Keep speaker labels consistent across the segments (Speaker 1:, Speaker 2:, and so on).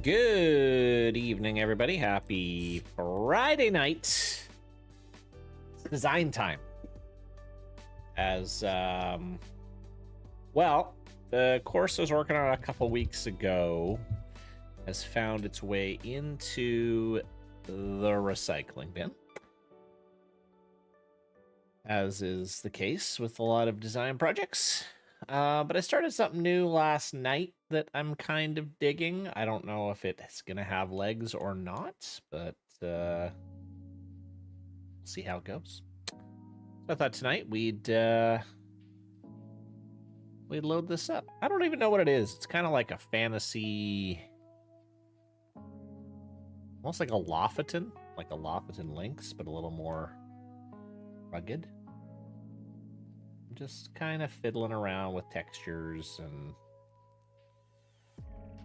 Speaker 1: Good evening, everybody. Happy Friday night. It's design time. As, well, the course I was working on a couple weeks ago has found its way into the recycling bin. As is the case with a lot of design projects. But I started something new last night that I'm kind of digging. I don't know if it's going to have legs or not, but we'll see how it goes. So I thought tonight we'd load this up. I don't even know what it is. It's kind of like a fantasy, almost like a Lofoten Lynx, but a little more rugged. Just kind of fiddling around with textures, and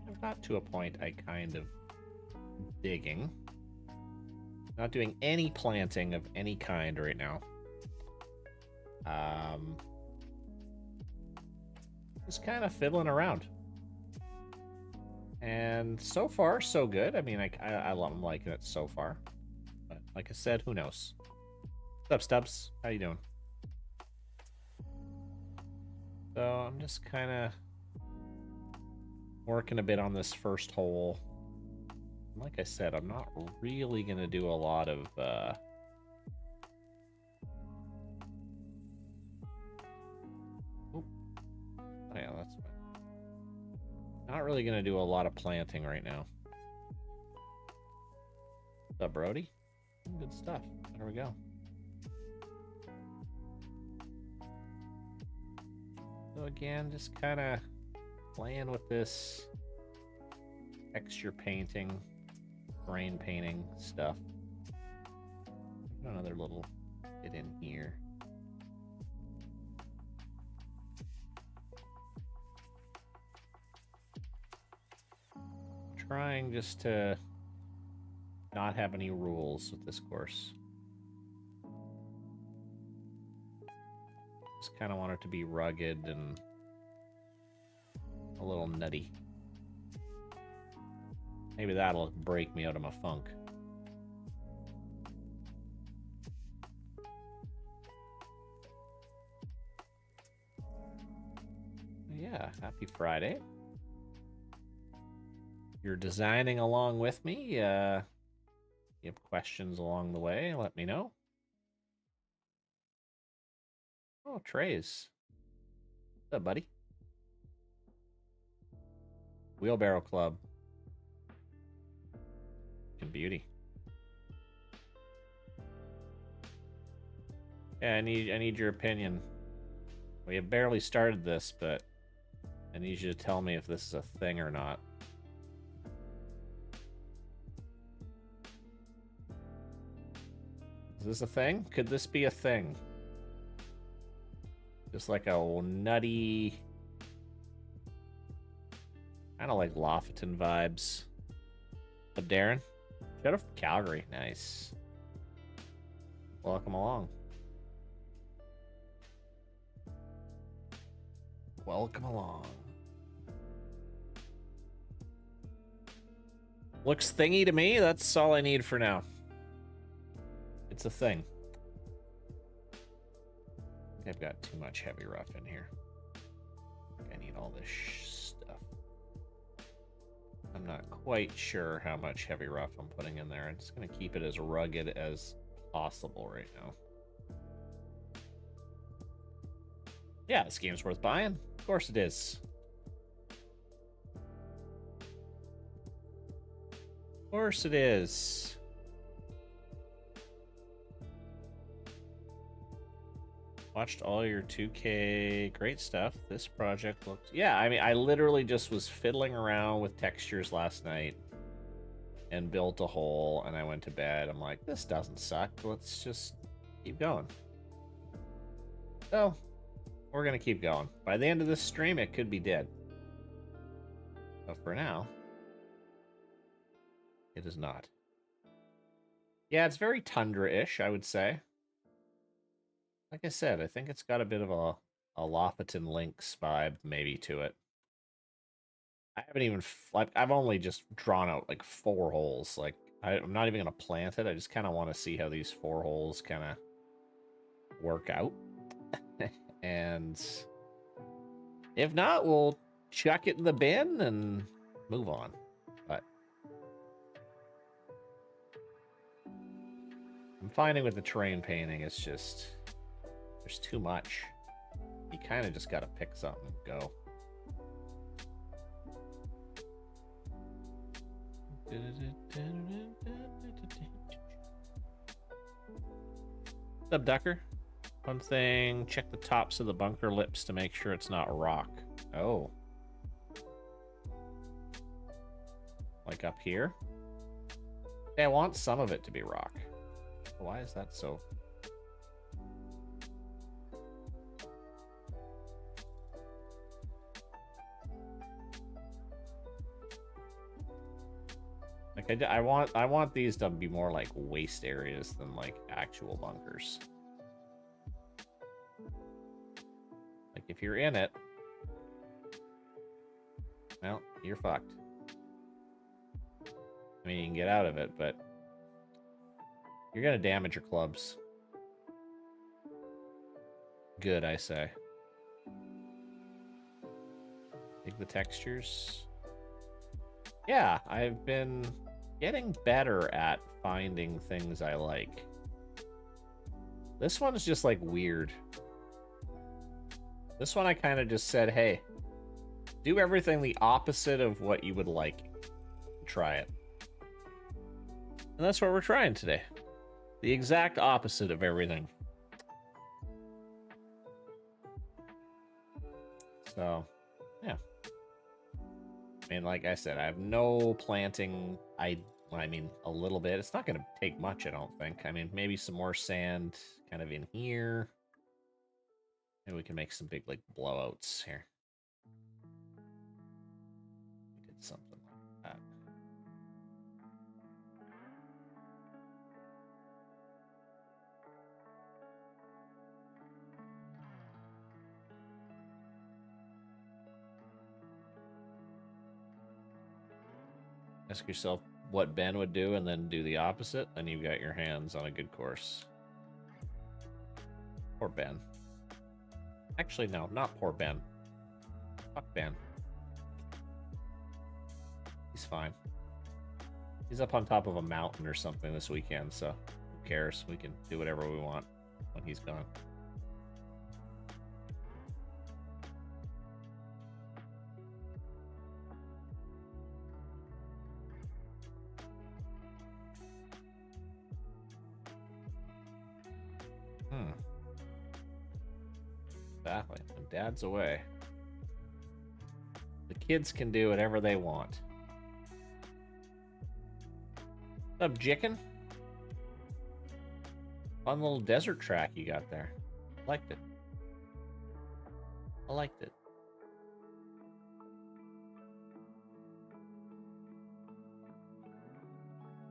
Speaker 1: I've got to a point I kind of digging. Not doing any planting of any kind right now. Just kind of fiddling around. And so far, so good. I mean, I'm liking it so far. But like I said, who knows? What's up, Stubbs? How you doing? So I'm just kind of working a bit on this first hole. Like I said, I'm not really going to do a lot of... Oh, yeah, that's fine. Not really going to do a lot of planting right now. What's up, Brody? Good stuff. There we go. So again, just kind of playing with this texture painting, grain painting stuff. Another little bit in here. Trying just to not have any rules with this course. Just kind of want it to be rugged and a little nutty. Maybe that'll break me out of my funk. Yeah, happy Friday. You're designing along with me. You have questions along the way, let me know. Oh, trays. What's up, buddy? Wheelbarrow Club. Good beauty. Yeah, I need your opinion. We have barely started this, but I need you to tell me if this is a thing or not. Is this a thing? Could this be a thing? Just like a nutty, kind of like Lofoten vibes. What's up, Darren? Shout out from Calgary. Nice. Welcome along. Welcome along. Looks thingy to me. That's all I need for now. It's a thing. I think I've got too much heavy rough in here. I need all this stuff. I'm not quite sure how much heavy rough I'm putting in there. I'm just going to keep it as rugged as possible right now. Yeah, this game's worth buying. Of course it is. Of course it is. Watched all your 2K. Great stuff. This project looks... Yeah, I mean, I literally just was fiddling around with textures last night and built a hole, and I went to bed. I'm like, this doesn't suck. Let's just keep going. So, we're going to keep going. By the end of this stream, it could be dead. But for now, it is not. Yeah, it's very tundra-ish, I would say. Like I said, I think it's got a bit of a Lofoten Lynx vibe maybe to it. I haven't even like I've only just drawn out like 4 holes. Like I'm not even gonna plant it. I just kind of want to see how these 4 holes kind of work out. And if not, we'll chuck it in the bin and move on. But I'm finding with the terrain painting, it's just there's too much. You kind of just got to pick something and go. What's up, Ducker? One thing, check the tops of the bunker lips to make sure it's not rock. Oh. Like up here? Yeah, I want some of it to be rock. Why is that so? Like I want these to be more like waste areas than like actual bunkers. Like if you're in it, well, you're fucked. I mean, you can get out of it, but you're gonna damage your clubs. Good, I say. Take the textures. Yeah, I've been getting better at finding things I like. This one's just like weird. This one I kind of just said, hey, do everything the opposite of what you would like. Try it. And that's what we're trying today. The exact opposite of everything. So, yeah. I mean, like I said, I have no planting. I mean, a little bit. It's not going to take much, I don't think. I mean, maybe some more sand kind of in here. Maybe we can make some big, like, blowouts here. We did something like that. Ask yourself what Ben would do and then do the opposite, and you've got your hands on a good course. Poor Ben. Actually, no, not poor Ben. Fuck Ben. He's fine. He's up on top of a mountain or something this weekend, so who cares? We can do whatever we want when he's gone. Exactly. When Dad's away, the kids can do whatever they want. What's up, Jicken? Fun little desert track you got there. Liked it. I liked it.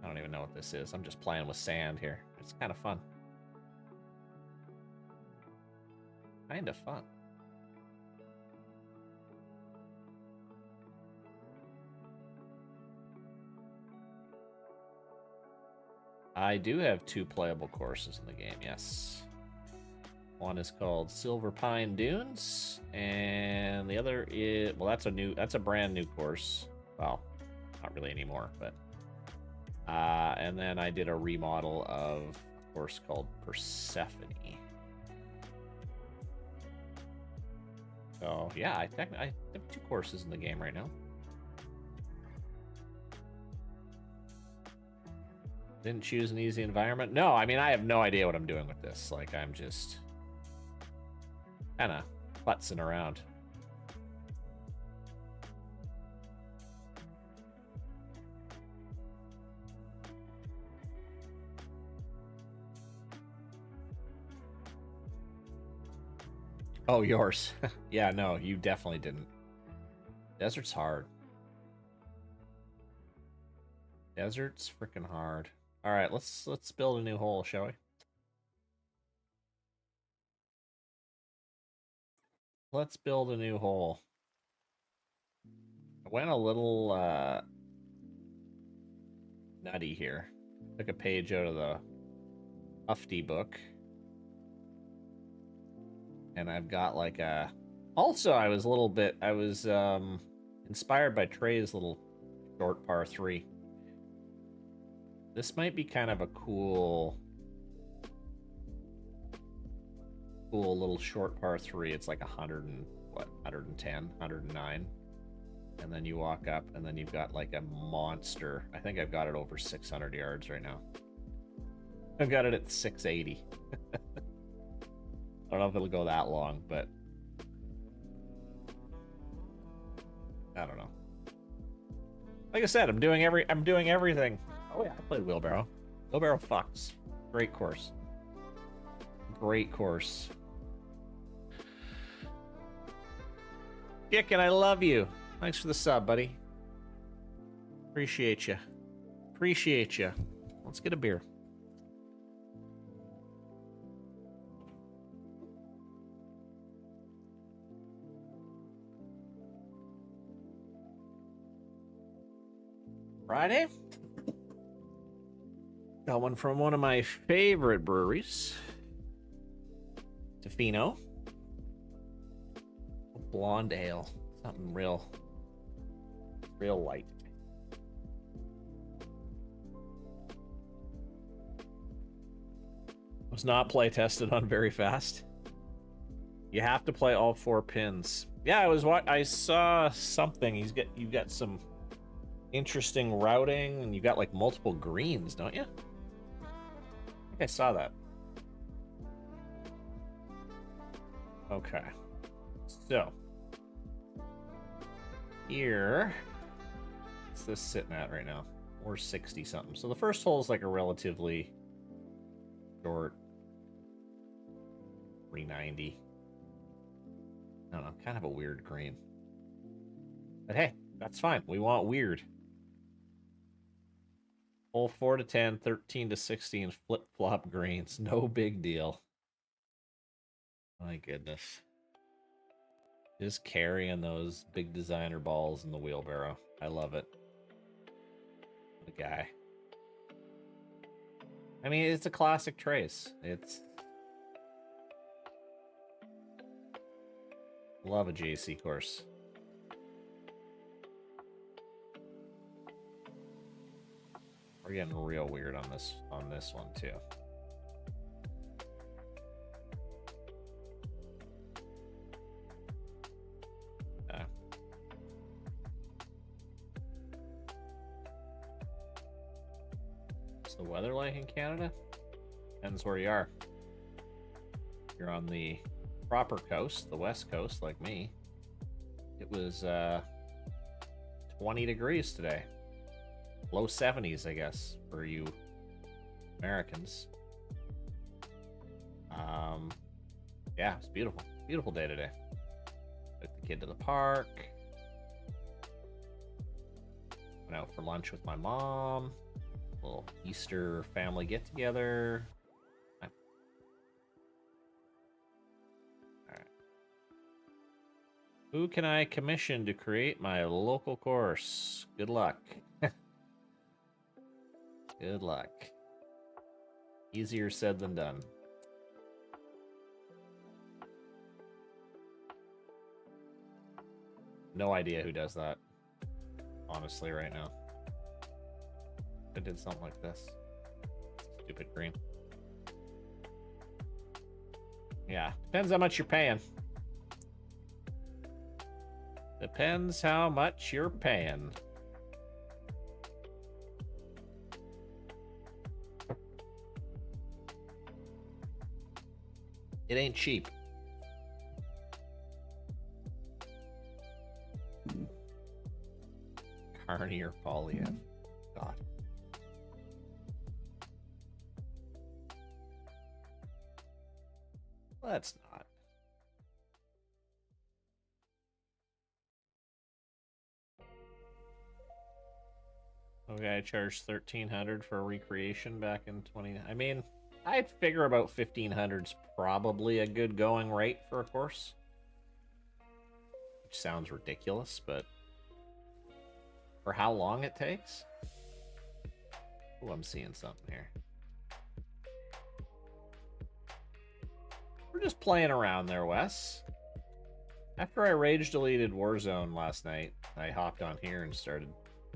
Speaker 1: I don't even know what this is. I'm just playing with sand here. It's kind of fun. Kind of fun. I do have 2 playable courses in the game, yes. One is called Silver Pine Dunes, and the other is, well, that's a brand new course. Well, not really anymore, but and then I did a remodel of a course called Persephone. So yeah, I have 2 courses in the game right now. Didn't choose an easy environment. No, I mean, I have no idea what I'm doing with this. Like, I'm just kind of putzing around. Oh, yours. Yeah, no, you definitely didn't. Desert's hard. Desert's freaking hard. All right, let's build a new hole, shall we? Let's build a new hole. I went a little nutty here. Took a page out of the Ufty book. And I've got like a... Also, I was inspired by Trey's little short par 3. This might be kind of a cool little short par 3. It's like 110, 109. And then you walk up, and then you've got like a monster. I think I've got it over 600 yards right now. I've got it at 680. I don't know if it'll go that long, but I don't know. Like I said, I'm doing everything. Oh yeah, I played Wheelbarrow. Wheelbarrow fucks. Great course. Great course. Chicken, I love you. Thanks for the sub, buddy. Appreciate you. Appreciate you. Let's get a beer. Friday. Got one from one of my favorite breweries. Tofino. Blonde ale. Something real light. Was not play tested on very fast. You have to play all 4 pins. Yeah, I saw something. You've got some interesting routing, and you've got like multiple greens, don't you? I think I saw that. Okay. So here, what's this sitting at right now? 460 something. So the first hole is like a relatively short 390. I don't know, kind of a weird green. But hey, that's fine. We want weird. Hole 4 to 10, 13 to 16, flip-flop greens. No big deal. My goodness. Just carrying those big designer balls in the wheelbarrow. I love it. The guy. I mean, it's a classic trace. It's... Love a JC course. We're getting real weird on this one too. What's the weather like in Canada? Depends where you are. If you're on the proper coast, the west coast, like me, it was 20 degrees today. Low 70s, I guess, for you Americans. Yeah, it's beautiful. Beautiful day today. Took the kid to the park. Went out for lunch with my mom. A little Easter family get-together. All right. Who can I commission to create my local course? Good luck. Good luck. Easier said than done. No idea who does that, honestly, right now. I did something like this. Stupid green. Yeah, depends how much you're paying. Depends how much you're paying. It ain't cheap. Carney or Polyev. God. Let's not. Okay, I charged $1,300 for a recreation back in 20. I mean, I'd figure about 1,500's probably a good going rate for a course. Which sounds ridiculous, but For how long it takes? Oh, I'm seeing something here. We're just playing around there, Wes. After I rage deleted Warzone last night, I hopped on here and started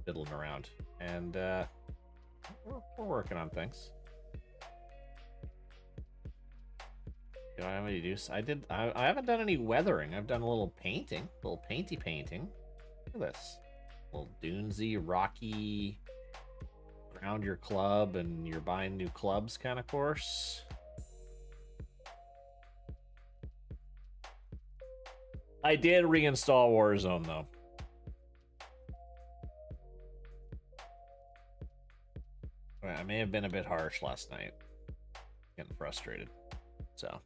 Speaker 1: fiddling around. And we're working on things. Do I have any use? I haven't done any weathering. I've done a little painting, a little painting. Look at this. A little dunesy, rocky, ground your club and you're buying new clubs kind of course. I did reinstall Warzone though. I may have been a bit harsh last night. Getting frustrated. So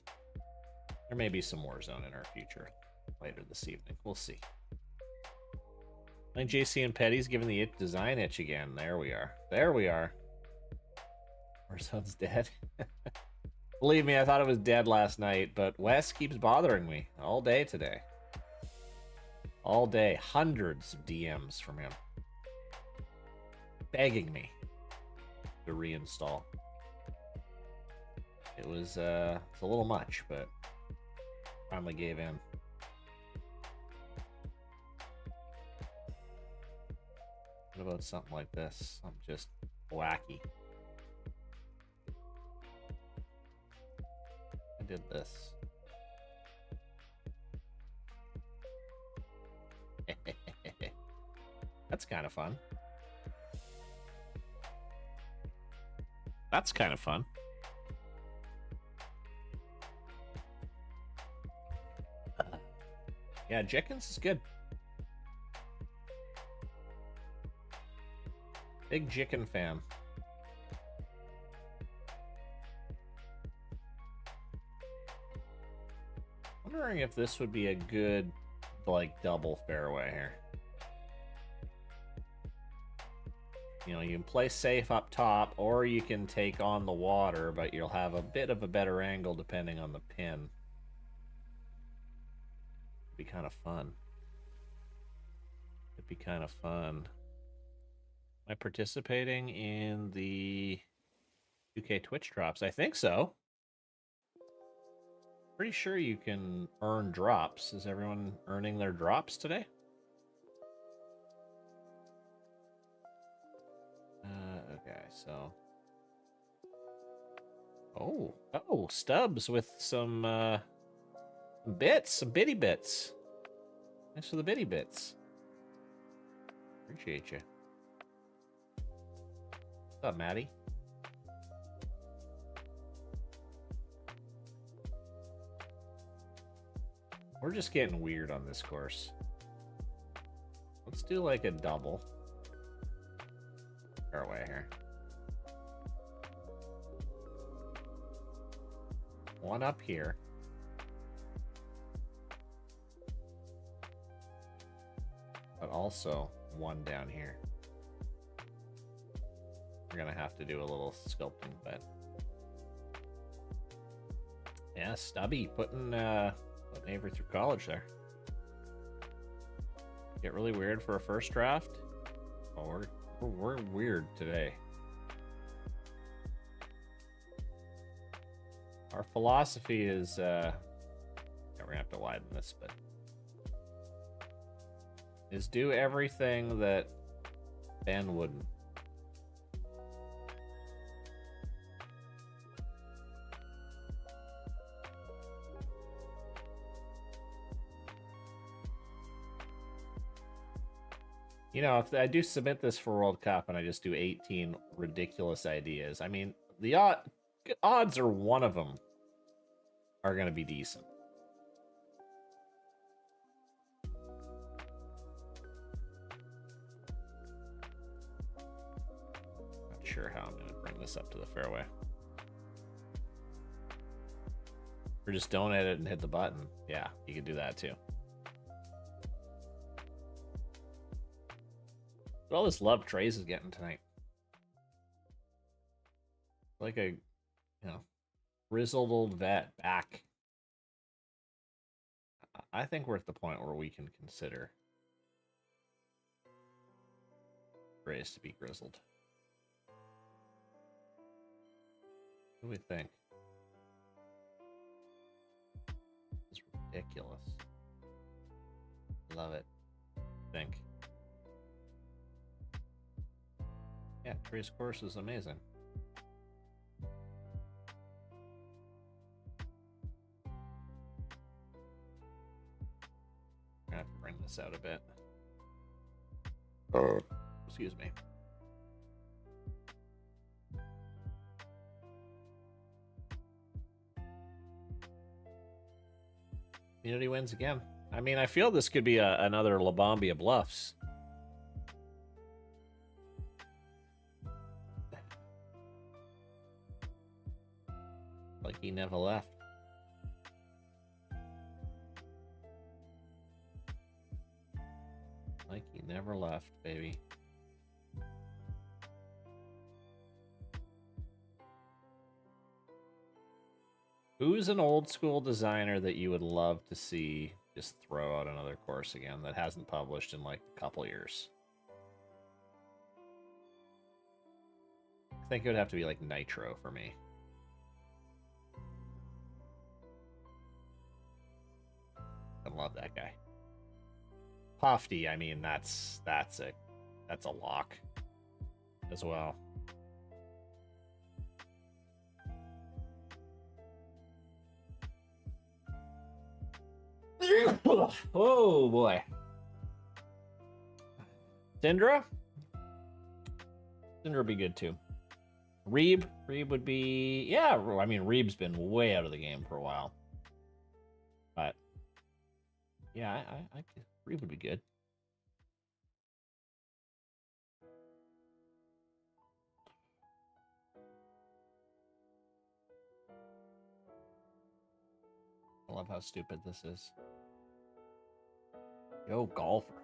Speaker 1: there may be some Warzone in our future later this evening. We'll see. Playing JC and Petty's giving the design itch again. There we are. There we are. Warzone's dead. Believe me, I thought it was dead last night, but Wes keeps bothering me all day today. All day. Hundreds of DMs from him. Begging me to reinstall. It was it's a little much, but finally gave in. What about something like this? Something just wacky. I did this. That's kind of fun. That's kind of fun. Yeah, Jenkins is good. Big Jicken fan. Wondering if this would be a good, like, double fairway here. You know, you can play safe up top, or you can take on the water, but you'll have a bit of a better angle depending on the pin. It'd be kind of fun. It'd be kind of fun. Am I participating in the UK Twitch drops? I think so. Pretty sure you can earn drops. Is everyone earning their drops today? Okay, so... Oh, Stubbs with some bits, some bitty bits. Thanks for the bitty bits. Appreciate you. What's up, Maddie? We're just getting weird on this course. Let's do like a double. Fairway here. One up here. But also one down here. We're gonna have to do a little sculpting, but yeah, Stubby putting Avery through college there. Get really weird for a first draft. Oh, we're weird today. Our philosophy is yeah, we're gonna have to widen this, but is do everything that Ben wouldn't. You know, if I do submit this for World Cup and I just do 18 ridiculous ideas, I mean, the odds are one of them are going to be decent. Not sure how I'm going to bring this up to the fairway. Or just don't edit and hit the button. Yeah, you can do that too. All this love Trace is getting tonight. Like a, grizzled old vet back. I think we're at the point where we can consider phrase to be grizzled. What do we think? It's ridiculous. Love it. Think. Yeah, Trace course is amazing. I have to bring this out a bit. Excuse me. Community wins again. I mean, I feel this could be another La Bombia Bluffs. Like he never left. Like he never left, baby. Who's an old school designer that you would love to see just throw out another course again that hasn't published in like a couple years? I think it would have to be like Nitro for me. I love that guy. Pofty, I mean, that's a lock as well. Oh boy. Syndra? Syndra would be good too. Reeb would be, yeah, I mean, Reeb's been way out of the game for a while. But yeah, Reeb would be good. I love how stupid this is. Yo, golfer.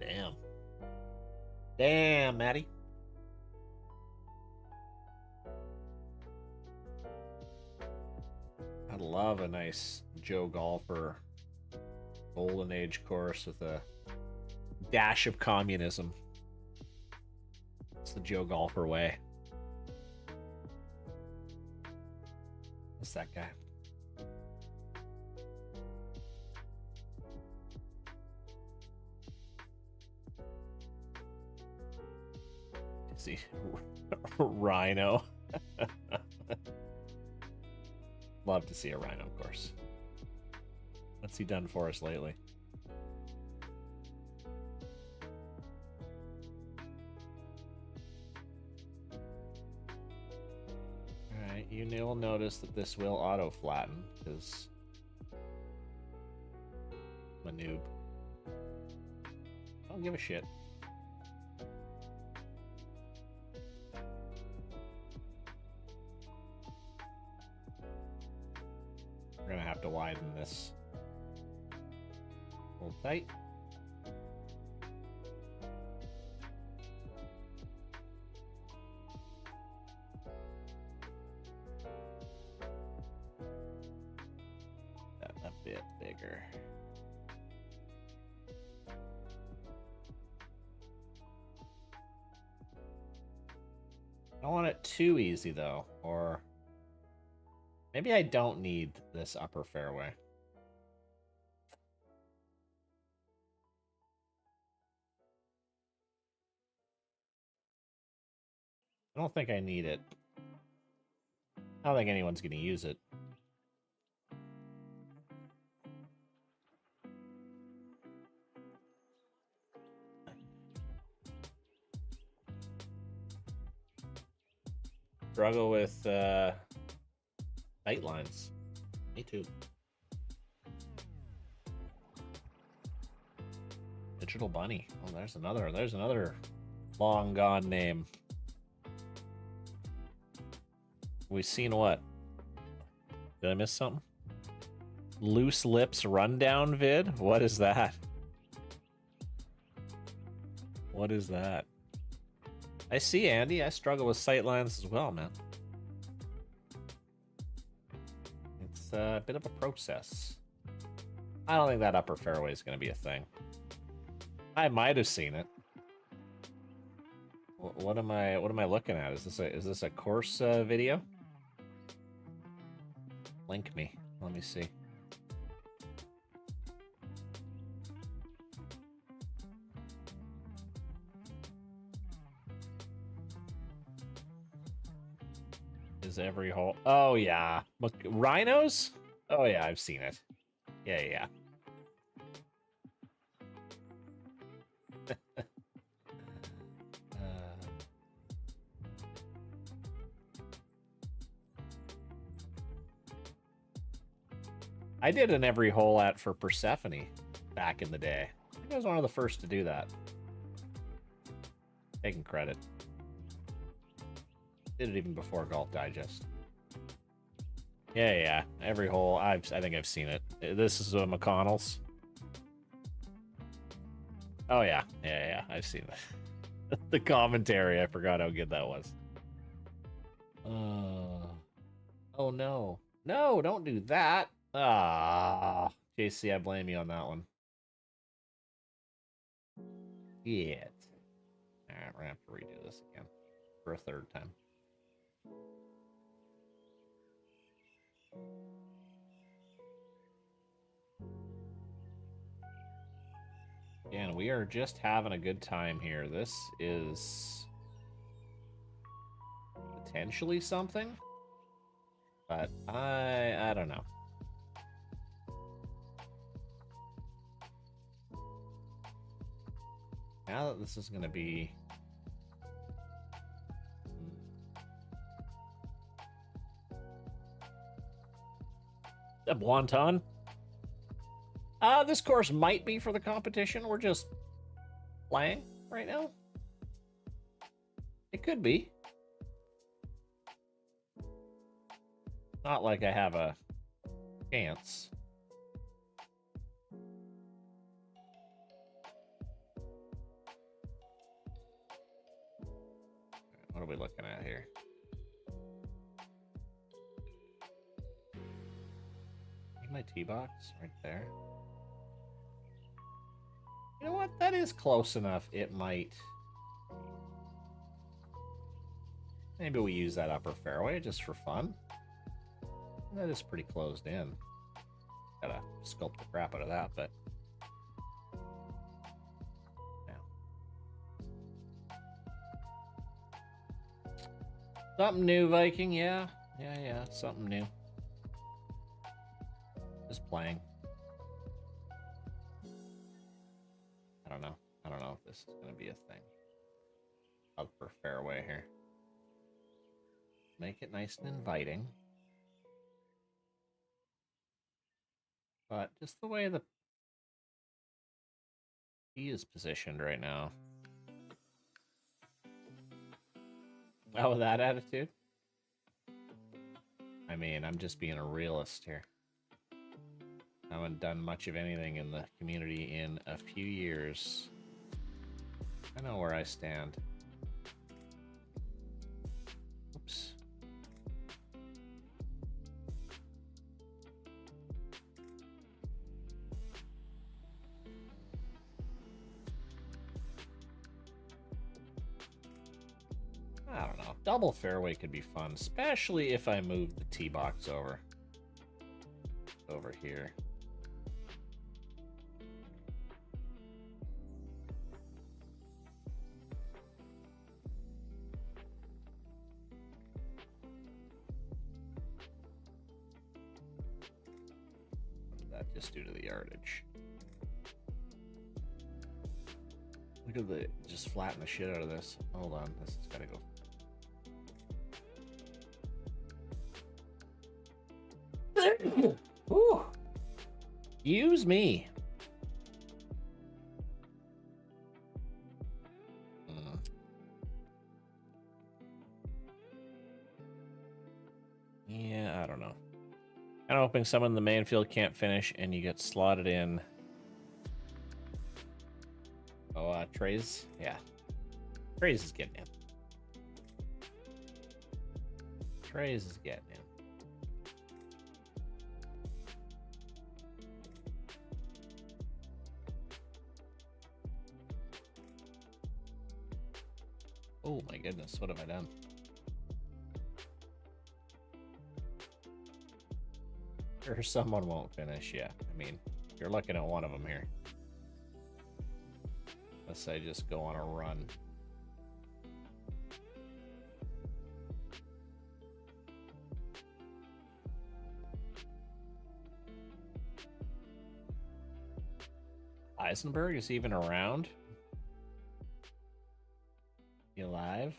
Speaker 1: Damn. Damn, Maddie. I'd love a nice Joe Golfer golden age course with a dash of communism. It's the Joe Golfer way. What's that guy? See, Rhino. Love to see a Rhino course. What's he done for us lately? Alright, you will notice that this will auto flatten because I'm a noob. I don't give a shit. We're gonna have to widen this. Hold tight. That a bit bigger. I don't want it too easy though, or maybe I don't need this upper fairway. I don't think I need it. I don't think anyone's going to use it. Struggle with sight lines. Me too. Digital Bunny. Oh, there's another long gone name. We've seen what? Did I miss something? Loose Lips Rundown vid? What is that? What is that? I see, Andy. I struggle with sightlines as well, man. It's a bit of a process. I don't think that upper fairway is going to be a thing. I might have seen it. What am I looking at? Is this a course video? Link me. Let me see. Is every hole? Oh yeah. Look, rhinos? Oh yeah, I've seen it. Yeah, yeah. I did an every hole at for Persephone back in the day. I think I was one of the first to do that. Taking credit. Did it even before Golf Digest. Yeah, yeah. Every hole. I think I've seen it. This is McConnell's. Oh yeah, yeah, yeah. I've seen it. The commentary. I forgot how good that was. Oh no, no! Don't do that. Ah, JC, I blame you on that one. Yeah. All right, we're gonna have to redo this again for a third time. Again, we are just having a good time here. This is potentially something, but I don't know. Now that this is going to be a Buanton. This course might be for the competition. We're just playing right now. It could be. Not like I have a chance. What are we looking at here? My tee box right there. You know what? That is close enough. It might. Maybe we use that upper fairway just for fun. That is pretty closed in. Gotta sculpt the crap out of that, but. Something new, Viking. Yeah. Yeah. Something new. Just playing. I don't know. I don't know if this is going to be a thing. Upper fairway here. Make it nice and inviting. But just the way the tee is positioned right now. Oh, with that attitude? I mean, I'm just being a realist here. I haven't done much of anything in the community in a few years. I know where I stand. Oops. I don't know. Double fairway could be fun, especially if I move the tee box over here. Just due to the yardage. Look at the just flatten the shit out of this. Hold on, this has got to go. Ooh. Use me. Yeah, I don't know. I'm hoping someone in the main field can't finish and you get slotted in. Oh, Trey's? Yeah. Trey's is getting in. Trey's is getting in. Oh my goodness, what have I done? Sure, someone won't finish, yeah. I mean, you're looking at one of them here. Unless I just go on a run. Eisenberg is even around? You alive?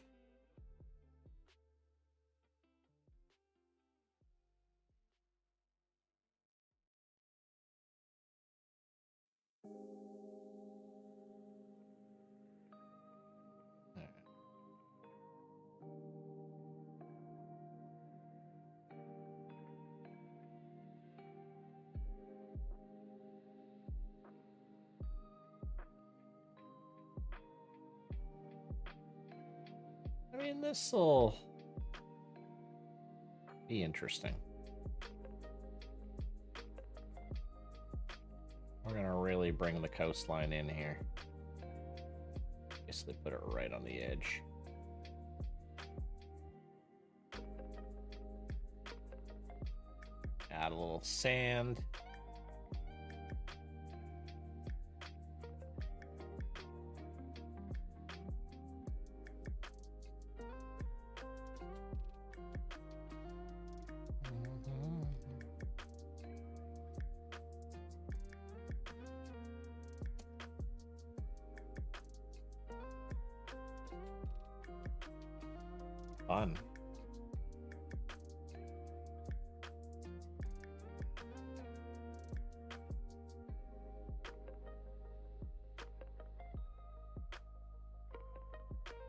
Speaker 1: I mean, this'll be interesting. We're gonna really bring the coastline in here. Basically put it right on the edge. Add a little sand. Fun.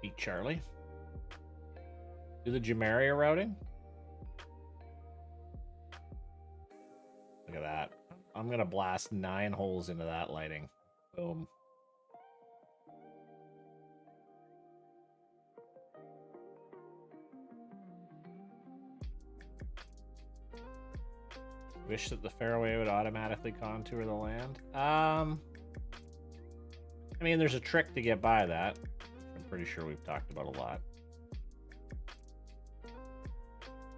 Speaker 1: Beat Charlie. Do the Jamaria routing. Look at that. I'm gonna blast 9 holes into that lighting. Boom. Wish that the fairway would automatically contour the land. I mean, there's a trick to get by that. I'm pretty sure we've talked about a lot.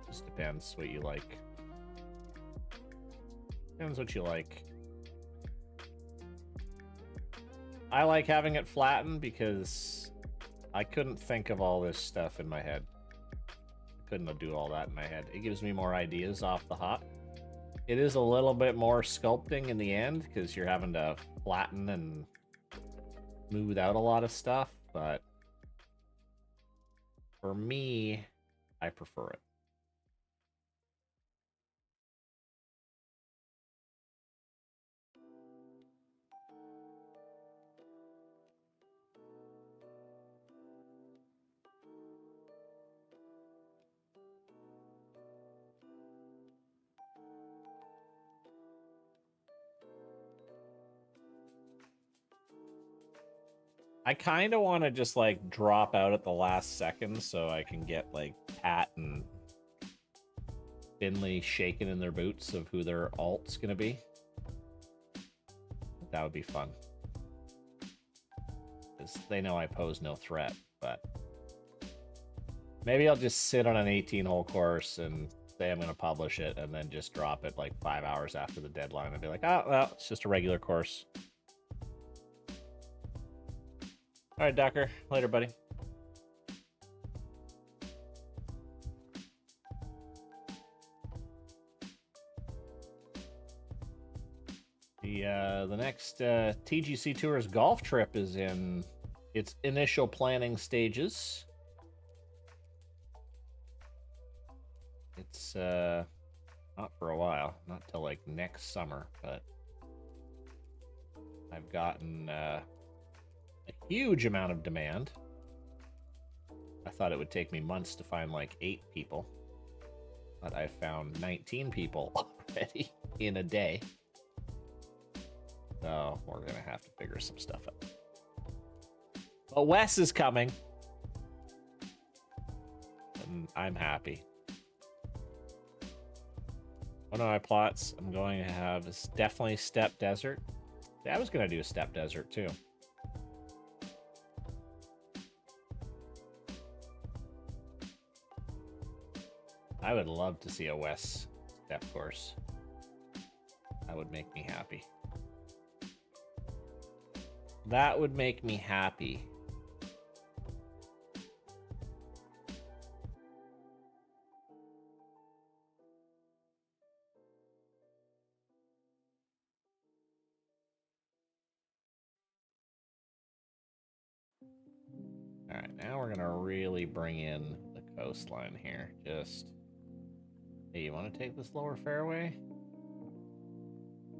Speaker 1: Just depends what you like. Depends what you like. I like having it flattened because I couldn't think of all this stuff in my head. I couldn't do all that in my head. It gives me more ideas off the hop. It is a little bit more sculpting in the end because you're having to flatten and smooth out a lot of stuff, but for me, I prefer it. I kind of want to just like drop out at the last second so I can get like Pat and Finley shaking in their boots of who their alt's gonna be. That would be fun. Because they know I pose no threat, but maybe I'll just sit on an 18-hole course and say I'm going to publish it and then just drop it like 5 hours after the deadline and be like, oh, well, it's just a regular course. All right, Docker. Later, buddy. The next TGC Tours golf trip is in its initial planning stages. It's not for a while, not till like next summer, but I've gotten a huge amount of demand. I thought it would take me months to find like 8 people, but I found 19 people already in a day. So we're gonna have to figure some stuff out. But Wes is coming, and I'm happy. One of my plots I'm going to have is definitely Step Desert. Yeah, I was going to do a Step Desert too. I would love to see a West step course. That would make me happy. That would make me happy. All right, now we're gonna really bring in the coastline here. Just, hey, you want to take this lower fairway?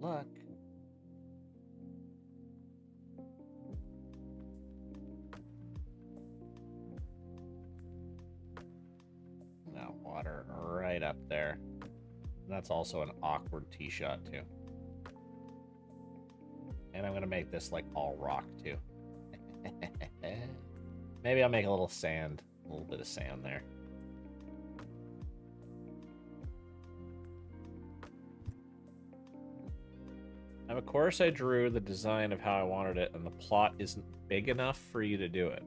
Speaker 1: Look. Now water right up there. And that's also an awkward tee shot too. And I'm gonna make this like all rock too. Maybe I'll make a little sand, a little bit of sand there. Now, of course, I drew the design of how I wanted it, and the plot isn't big enough for you to do it.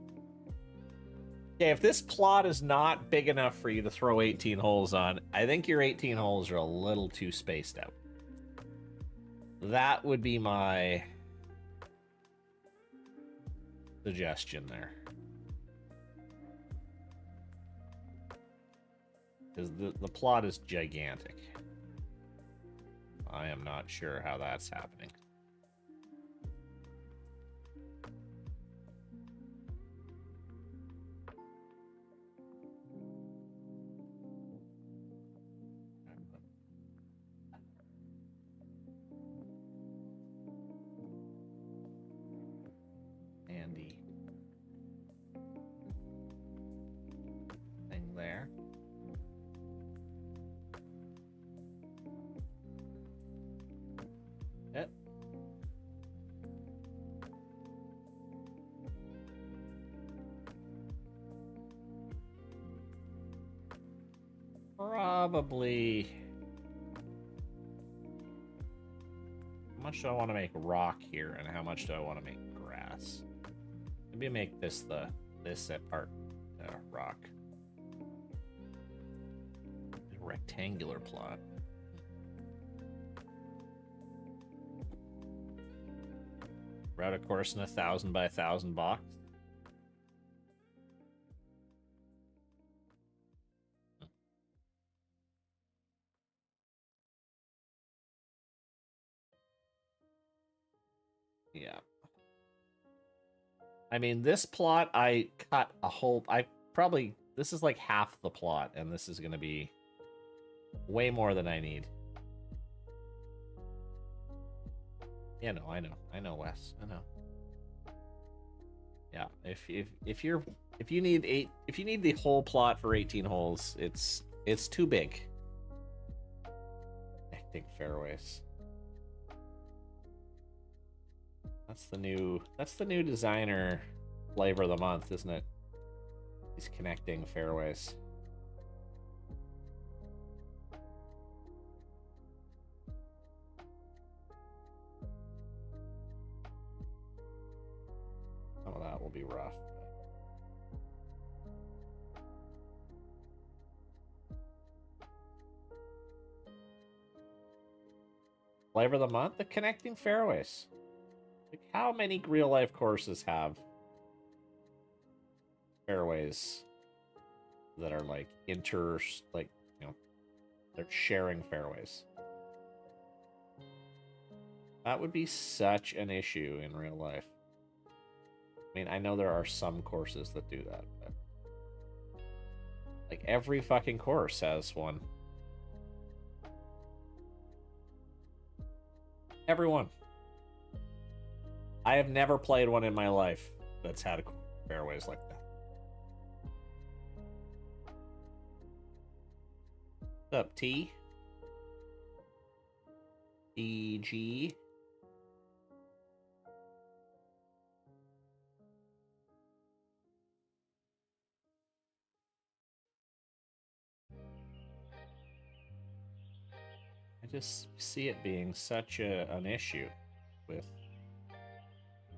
Speaker 1: Okay, if this plot is not big enough for you to throw 18 holes on, I think your 18 holes are a little too spaced out. That would be my suggestion there. Because the plot is gigantic. I am not sure how that's happening. Andy. Thing there. Yep. Probably. How much do I want to make rock here, and how much do I want to make grass? Maybe make this part rock. A rectangular plot. Route a course in a 1,000 by 1,000 box. Yeah. I mean, this plot, I cut a whole... This is like half the plot, and this is going to be way more than I need. Yeah, no, I know. I know, Wes. I know. Yeah, if you need the whole plot for 18 holes, it's too big. Connecting fairways. That's the new designer flavor of the month, isn't it? These connecting fairways. Some of that will be rough. Flavor of the month? The connecting fairways. Like, how many real life courses have fairways that are like they're sharing fairways? That would be such an issue in real life. I mean, I know there are some courses that do that, but like every fucking course has one. Everyone. I have never played one in my life that's had fairways like that. What's up, T? EG. I just see it being such an issue with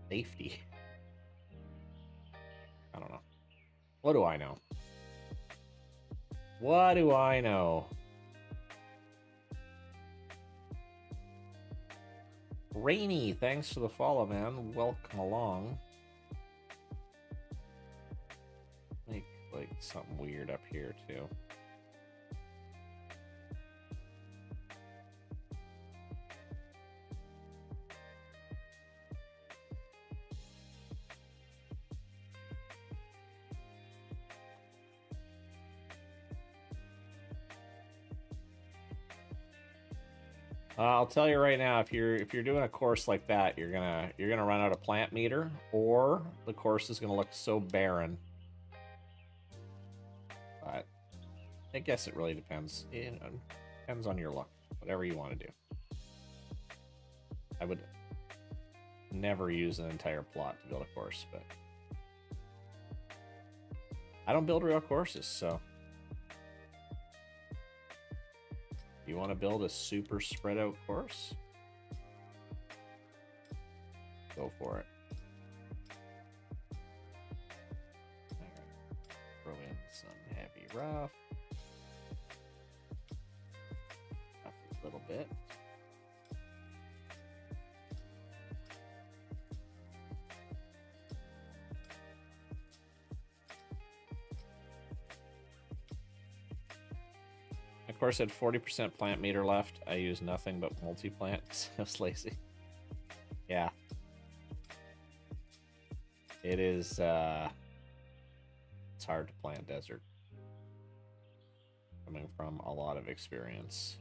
Speaker 1: safety. I don't know. What do I know? What do I know? Rainy, thanks for the follow, man. Welcome along. Make like something weird up here too. I'll tell you right now, if you're doing a course like that, you're gonna run out of plant meter, or the course is gonna look so barren. But I guess it really depends. It depends on your luck. Whatever you want to do. I would never use an entire plot to build a course, but I don't build real courses, so you want to build a super spread out course? Go for it. Alright. Throw in some heavy rough. Rough a little bit. Of course, I had 40% plant meter left. I use nothing but multi-plant because I was lazy. Yeah. It is, it's hard to plant desert. Coming from a lot of experience.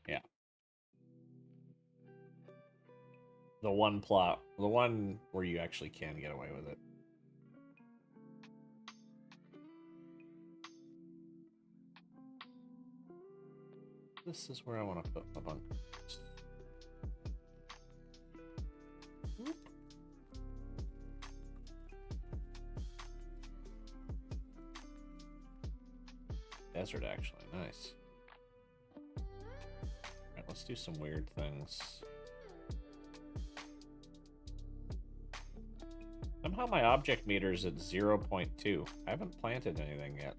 Speaker 1: Yeah. The one plot, the one where you actually can get away with it. This is where I want to put my bunkers. Desert, actually. Nice. Alright, let's do some weird things. Somehow my object meter is at 0.2. I haven't planted anything yet.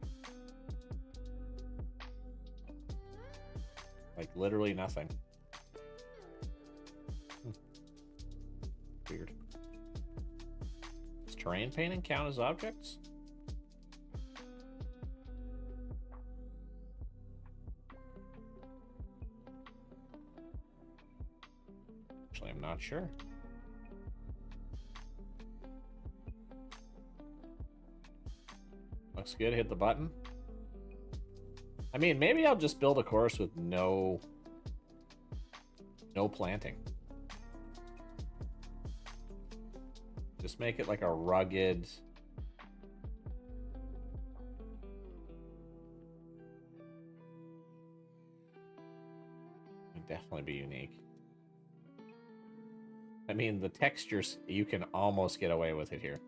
Speaker 1: Like, literally nothing. Weird. Does terrain painting count as objects? Actually, I'm not sure. Looks good. Hit the button. I mean, maybe I'll just build a course with no planting. Just make it like a rugged... It'd definitely be unique. I mean, the textures, you can almost get away with it here.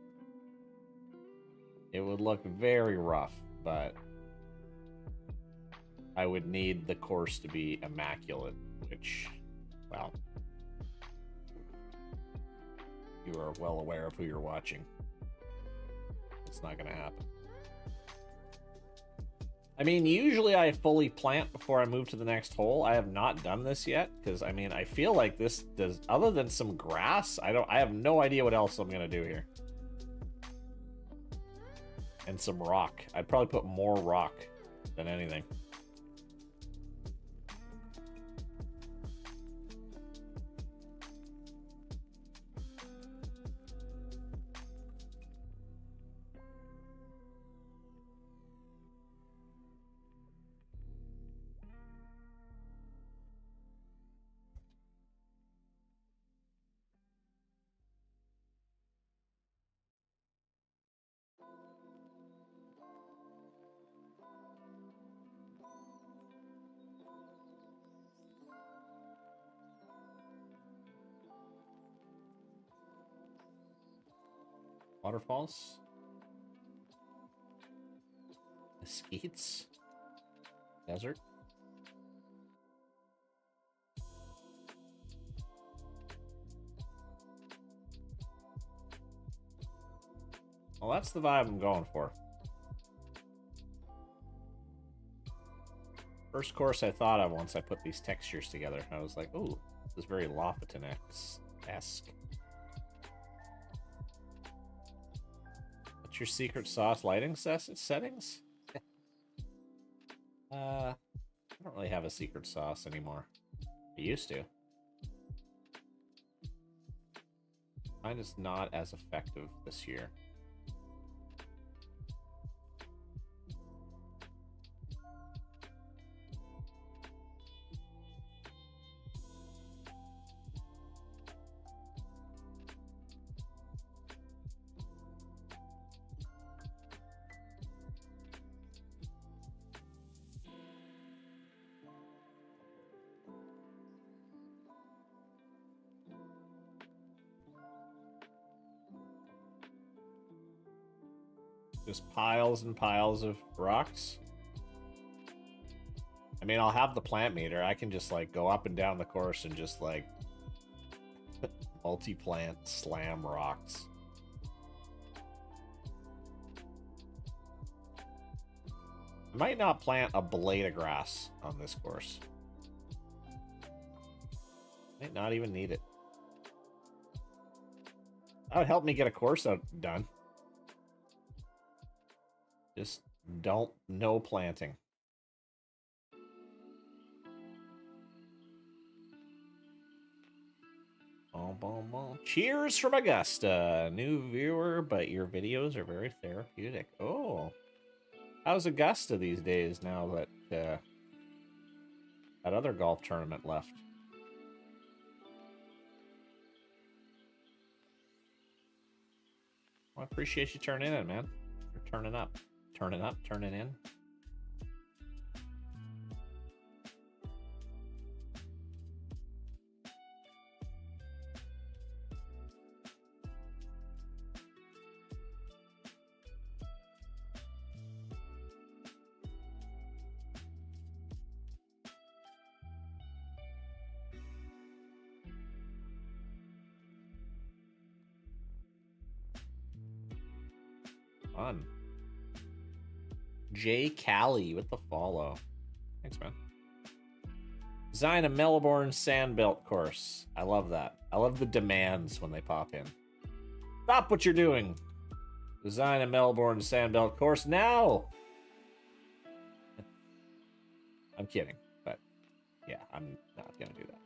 Speaker 1: It would look very rough, but I would need the course to be immaculate, which, well, you are well aware of who you're watching. It's not going to happen. I mean, usually I fully plant before I move to the next hole. I have not done this yet, because, I mean, I feel like this does, other than some grass, I have no idea what else I'm going to do here. And some rock. I'd probably put more rock than anything. Waterfalls. Mesquites. Desert. Well, that's the vibe I'm going for. First course I thought of once I put these textures together. I was like, ooh, this is very Lofoten-esque. What's your secret sauce lighting settings? I don't really have a secret sauce anymore. I used to. Mine is not as effective this year. Just piles and piles of rocks. I mean, I'll have the plant meter. I can just, like, go up and down the course and just, like, multi-plant slam rocks. I might not plant a blade of grass on this course. Might not even need it. That would help me get a course out done. Just no planting. Cheers from Augusta. New viewer, but your videos are very therapeutic. Oh. How's Augusta these days now that that other golf tournament left? Well, I appreciate you turning in, man. You're turning up. Turning up, turning in. Fun. Jay Callie with the follow. Thanks, man. Design a Melbourne Sandbelt course. I love that. I love the demands when they pop in. Stop what you're doing. Design a Melbourne Sandbelt course now. I'm kidding, but yeah, I'm not gonna do that.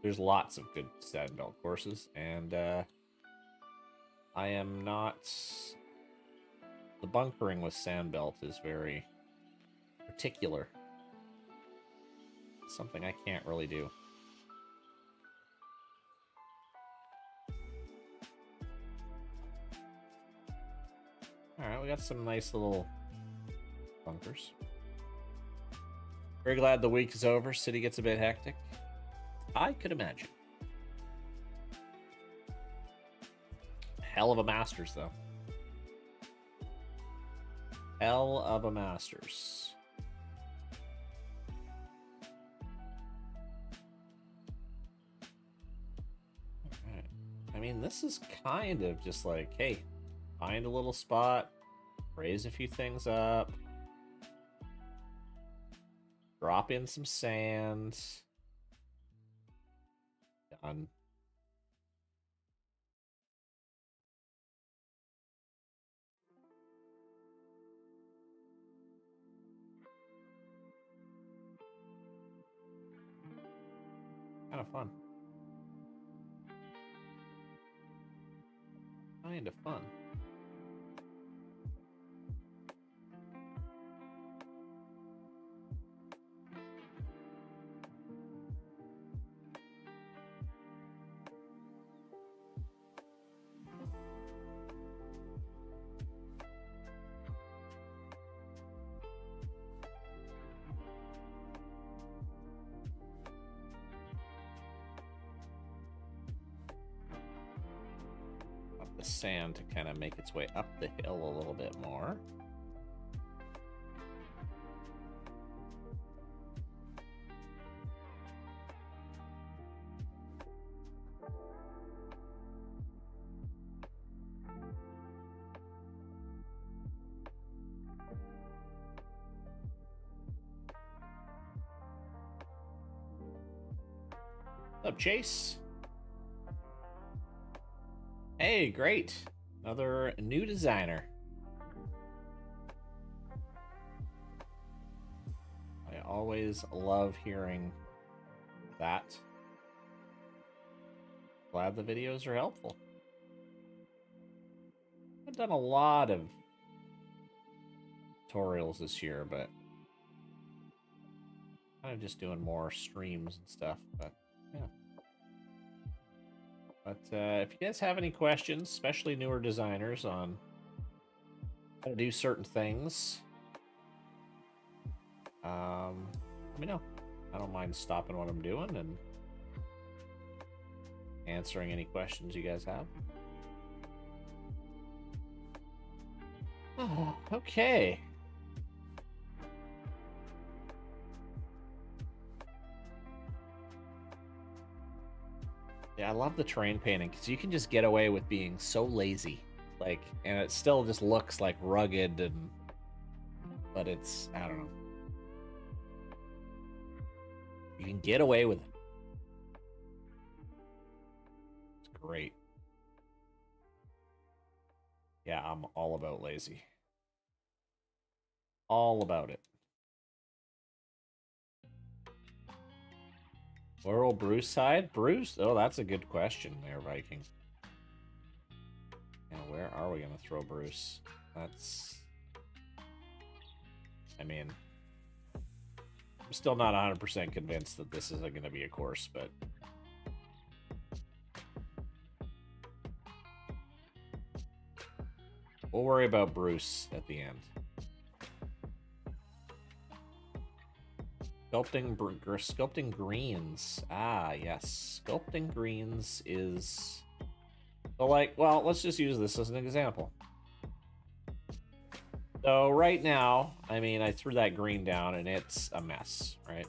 Speaker 1: There's lots of good Sandbelt courses, and I am not. The bunkering with Sandbelt is very particular. Something I can't really do. Alright, we got some nice little bunkers. Very glad the week is over. City gets a bit hectic. I could imagine. Hell of a Masters, though. Hell of a Masters. Alright. I mean, this is kind of just like, hey, find a little spot, raise a few things up, drop in some sand. Done. Kind of fun. Kind of fun. Sand to kind of make its way up the hill a little bit more. What's up, Chase? Hey, great. Another new designer. I always love hearing that. Glad the videos are helpful. I've done a lot of tutorials this year, but kind of just doing more streams and stuff, but yeah. But if you guys have any questions, especially newer designers, on how to do certain things, let me know. I don't mind stopping what I'm doing and answering any questions you guys have. Oh, okay. Yeah, I love the terrain painting because you can just get away with being so lazy, like, and it still just looks like rugged and, but it's, I don't know. You can get away with it. It's great. Yeah, I'm all about lazy. All about it. Where will Bruce hide? Bruce? Oh, that's a good question there, Viking. Yeah, where are we going to throw Bruce? That's... I mean... I'm still not 100% convinced that this isn't going to be a course, but... we'll worry about Bruce at the end. Sculpting greens. Ah, yes. Sculpting greens is... so, like, well, let's just use this as an example. So right now, I mean, I threw that green down and it's a mess, right?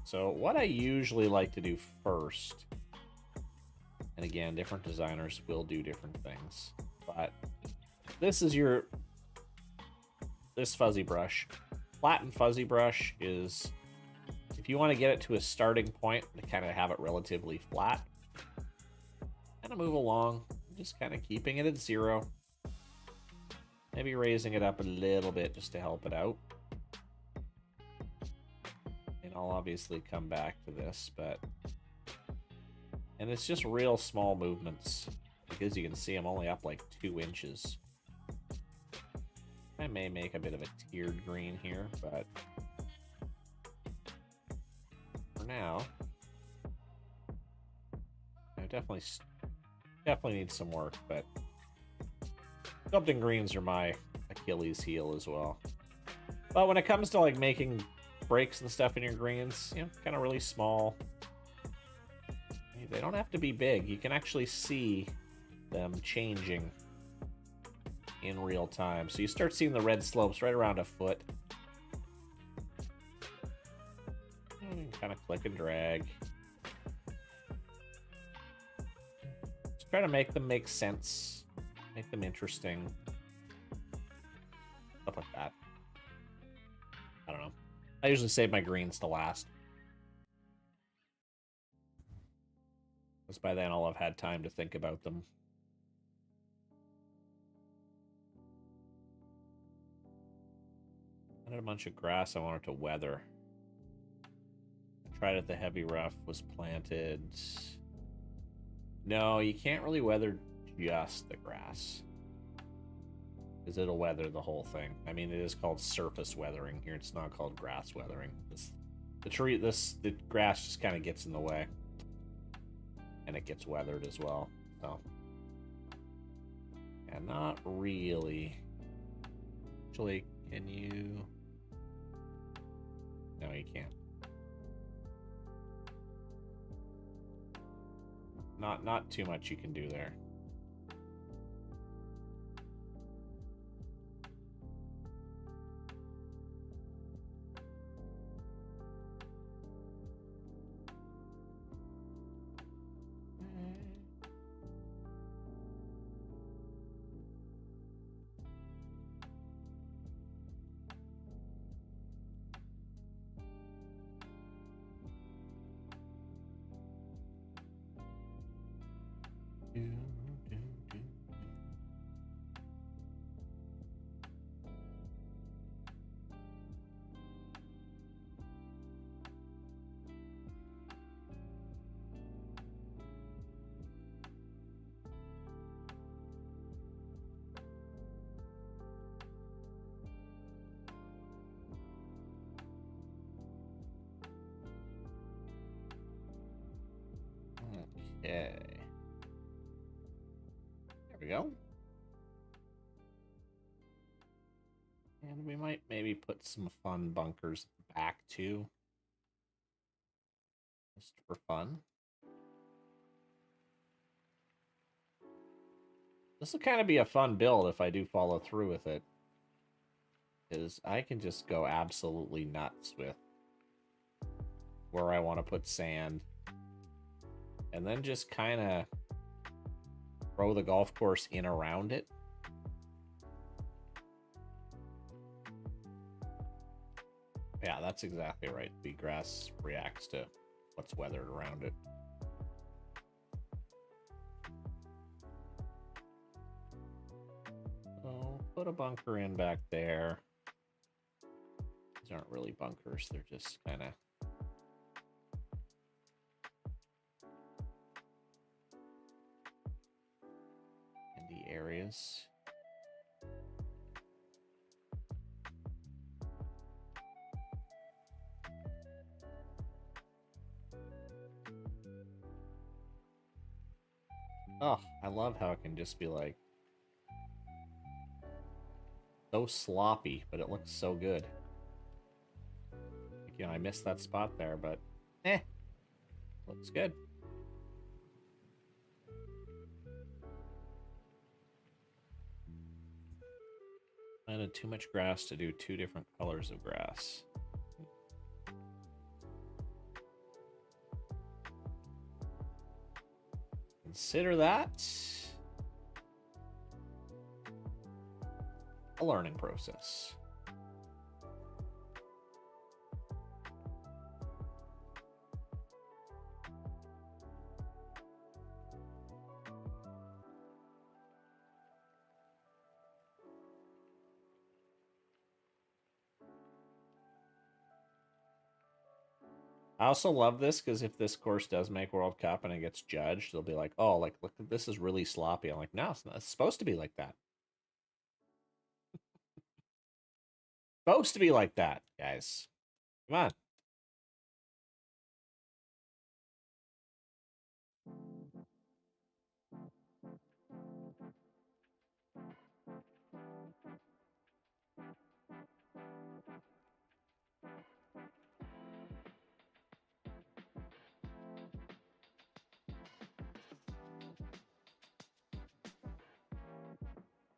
Speaker 1: So what I usually like to do first, and again, different designers will do different things, but this is this fuzzy brush. Flat and fuzzy brush is, if you want to get it to a starting point to kind of have it relatively flat, kind of move along, just kind of keeping it at 0. Maybe raising it up a little bit just to help it out. And I'll obviously come back to this, but... and it's just real small movements. Because you can see I'm only up like 2 inches. I may make a bit of a tiered green here, but... for now... I definitely need some work, but... Sculpting greens are my Achilles heel as well. But when it comes to like making breaks and stuff in your greens, you know, kind of really small. They don't have to be big. You can actually see them changing in real time. So you start seeing the red slopes right around a foot. And you can kind of click and drag. Just try to make them make sense. Make them interesting. Stuff like that. I don't know. I usually save my greens to last. Because by then I'll have had time to think about them. I had a bunch of grass I wanted to weather. I tried it, the heavy rough was planted. No, you can't really weather just the grass, because it'll weather the whole thing. I mean, it is called surface weathering here. It's not called grass weathering. The grass just kind of gets in the way, and it gets weathered as well. So, yeah, not really. Actually, can you? No, you can't. Not too much you can do there. And we might maybe put some fun bunkers back too. Just for fun. This will kind of be a fun build if I do follow through with it. Because I can just go absolutely nuts with where I want to put sand. And then just kind of throw the golf course in around it. Yeah, that's exactly right. The grass reacts to what's weathered around it. So put a bunker in back there. These aren't really bunkers. They're just kind of handy areas. Oh, I love how it can just be like so sloppy, but it looks so good. You know, I missed that spot there, but looks good. I added too much grass to do two different colors of grass. Consider that a learning process. I also love this because if this course does make World Cup and it gets judged, they'll be like, "Oh, like look, this is really sloppy." I'm like, "No, it's not. It's supposed to be like that. Supposed to be like that, guys. Come on."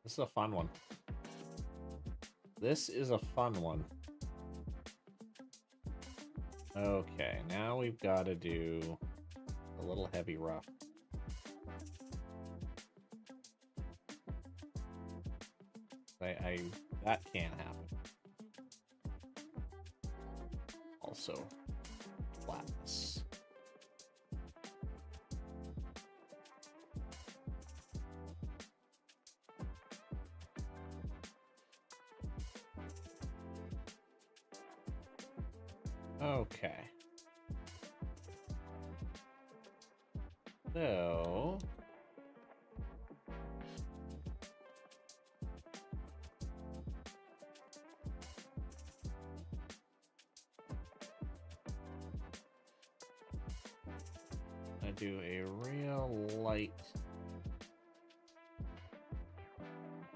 Speaker 1: This is a fun one. This is a fun one. Okay, now we've got to do a little heavy rough. That can't happen. Also, flatness. Okay. So I do a real light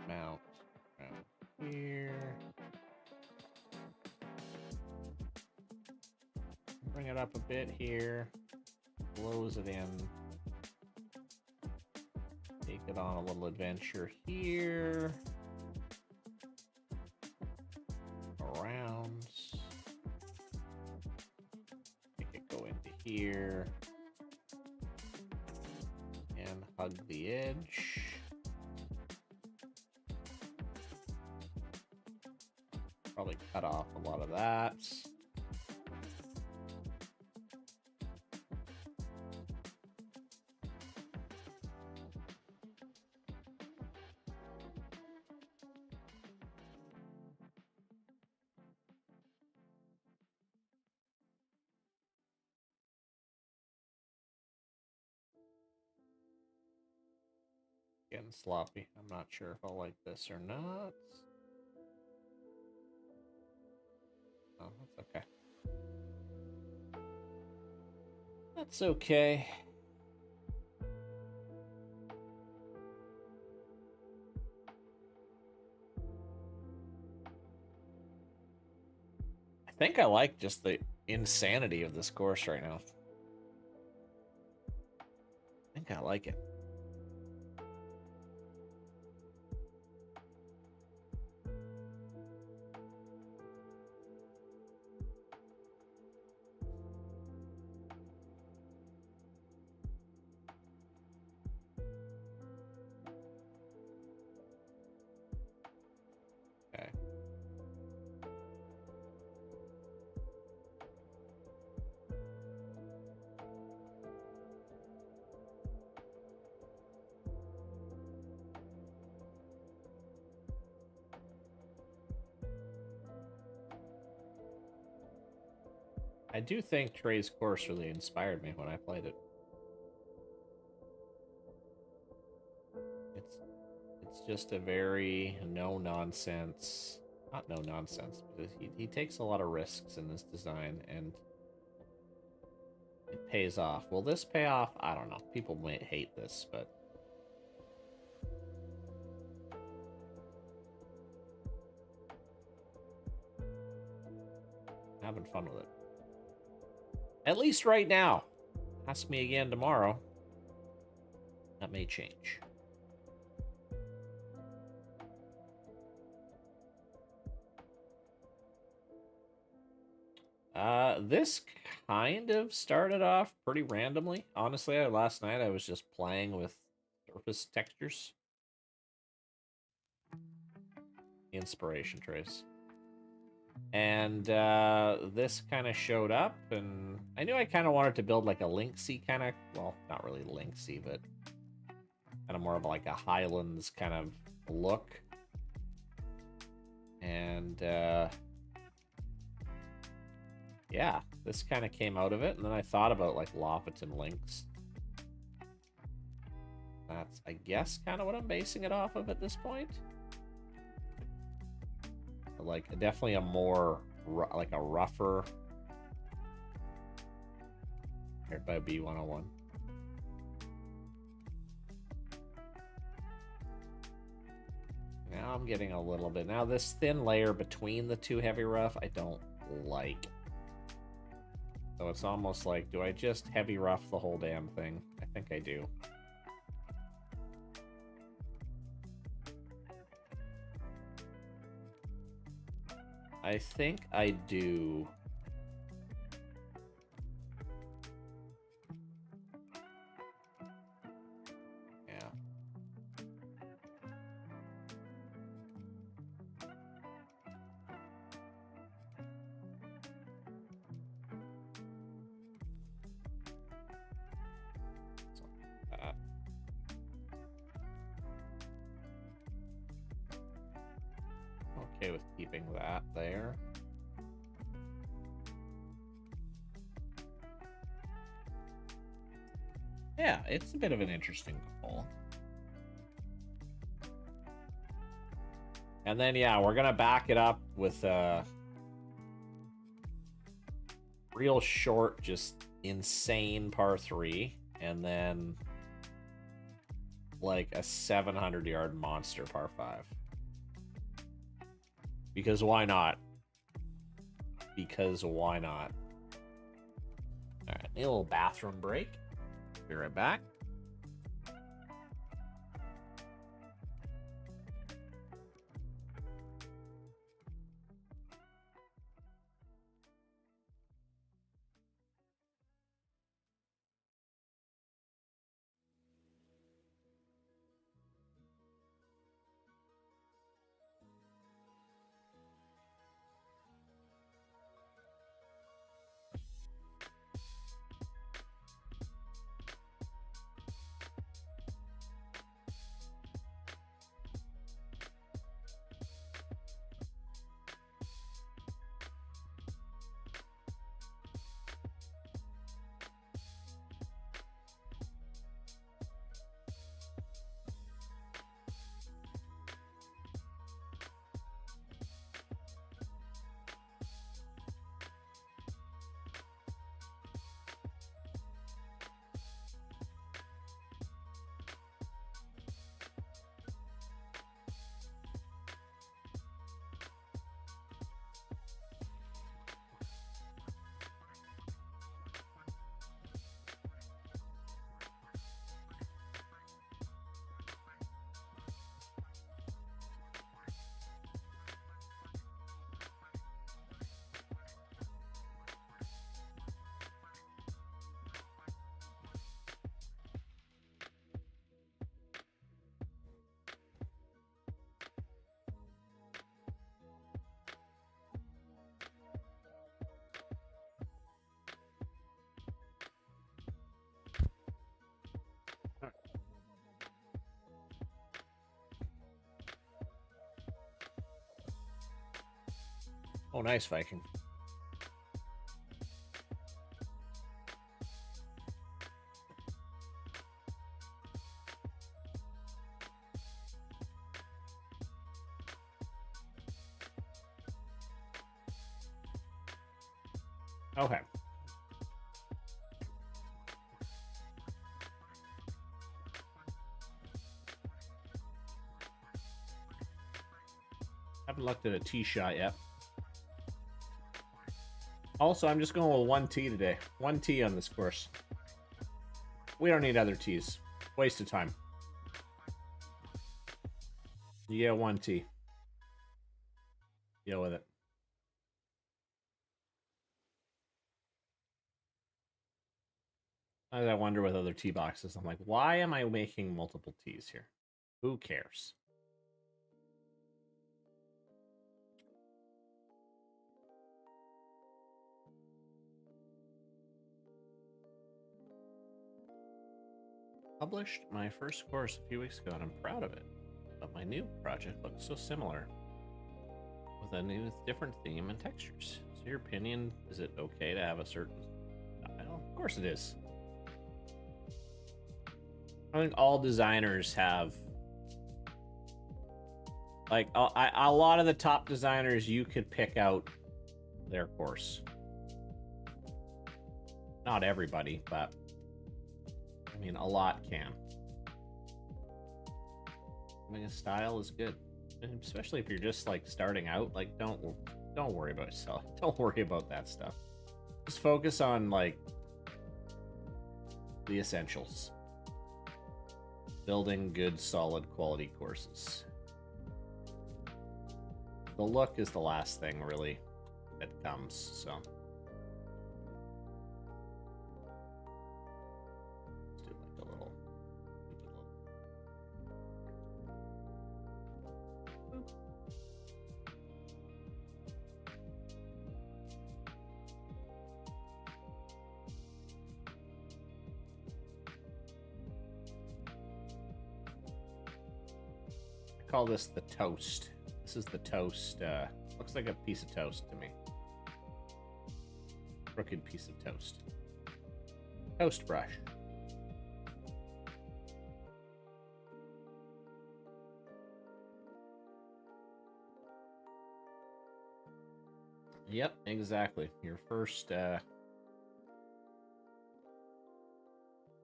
Speaker 1: mount around here. Bring it up a bit here. Close it in. Take it on a little adventure here. Around. Make it go into here. And hug the edge. Probably cut off a lot of that. Getting sloppy. I'm not sure if I'll like this or not. Oh, that's okay. That's okay. think I like just the insanity of this course right now. I think I like it. Okay. I do think Trey's course really inspired me when I played it. It's it's just a very no nonsense, not no nonsense, but he takes a lot of risks in this design and it pays off. Will this pay off? I don't know. People might hate this, but I'm having fun with it. At least right now. Ask me again tomorrow. That may change. This kind of started off pretty randomly. Honestly, last night I was just playing with surface textures. Inspiration trace. And this kind of showed up, and I knew I kind of wanted to build like a Linksy kind of, well, not really Linksy, but kind of more of like a Highlands kind of look. And yeah, this kind of came out of it, and then I thought about like Lofoten links. That's, I guess, kind of what I'm basing it off of at this point. Like, definitely a more, like a rougher, paired by B101. Now I'm getting a little bit, now this thin layer between the two heavy rough, I don't like. So it's almost like, do I just heavy rough the whole damn thing? I think I do. I think I do. Yeah. Okay with keeping that there. Yeah, it's a bit of an interesting goal. And then, yeah, we're going to back it up with a real short, just insane par 3. And then, like, a 700-yard monster par 5. Because why not? Because why not? All right, a little bathroom break. Be right back. Oh, nice, Viking. Okay. Haven't looked at a tee shot yet. Also, I'm just going with one tee today. One tee on this course. We don't need other tees. Waste of time. You get one tee. Deal with it. I wonder with other tee boxes. I'm like, why am I making multiple tees here? Who cares? Published my first course a few weeks ago, and I'm proud of it. But my new project looks so similar, with a new, different theme and textures. So, your opinion, is it okay to have a certain style? Of course it is. I think all designers have, like, a lot of the top designers, you could pick out their course. Not everybody, but I mean, a lot can. I mean, a style is good, and especially if you're just like starting out. Like, don't worry about yourself. Don't worry about that stuff. Just focus on like the essentials. Building good, solid, quality courses. The look is the last thing really that comes. So. Call this the toast. This is the toast. Looks like a piece of toast to me. Crooked piece of toast. Toast brush. Yep, exactly. Your first, I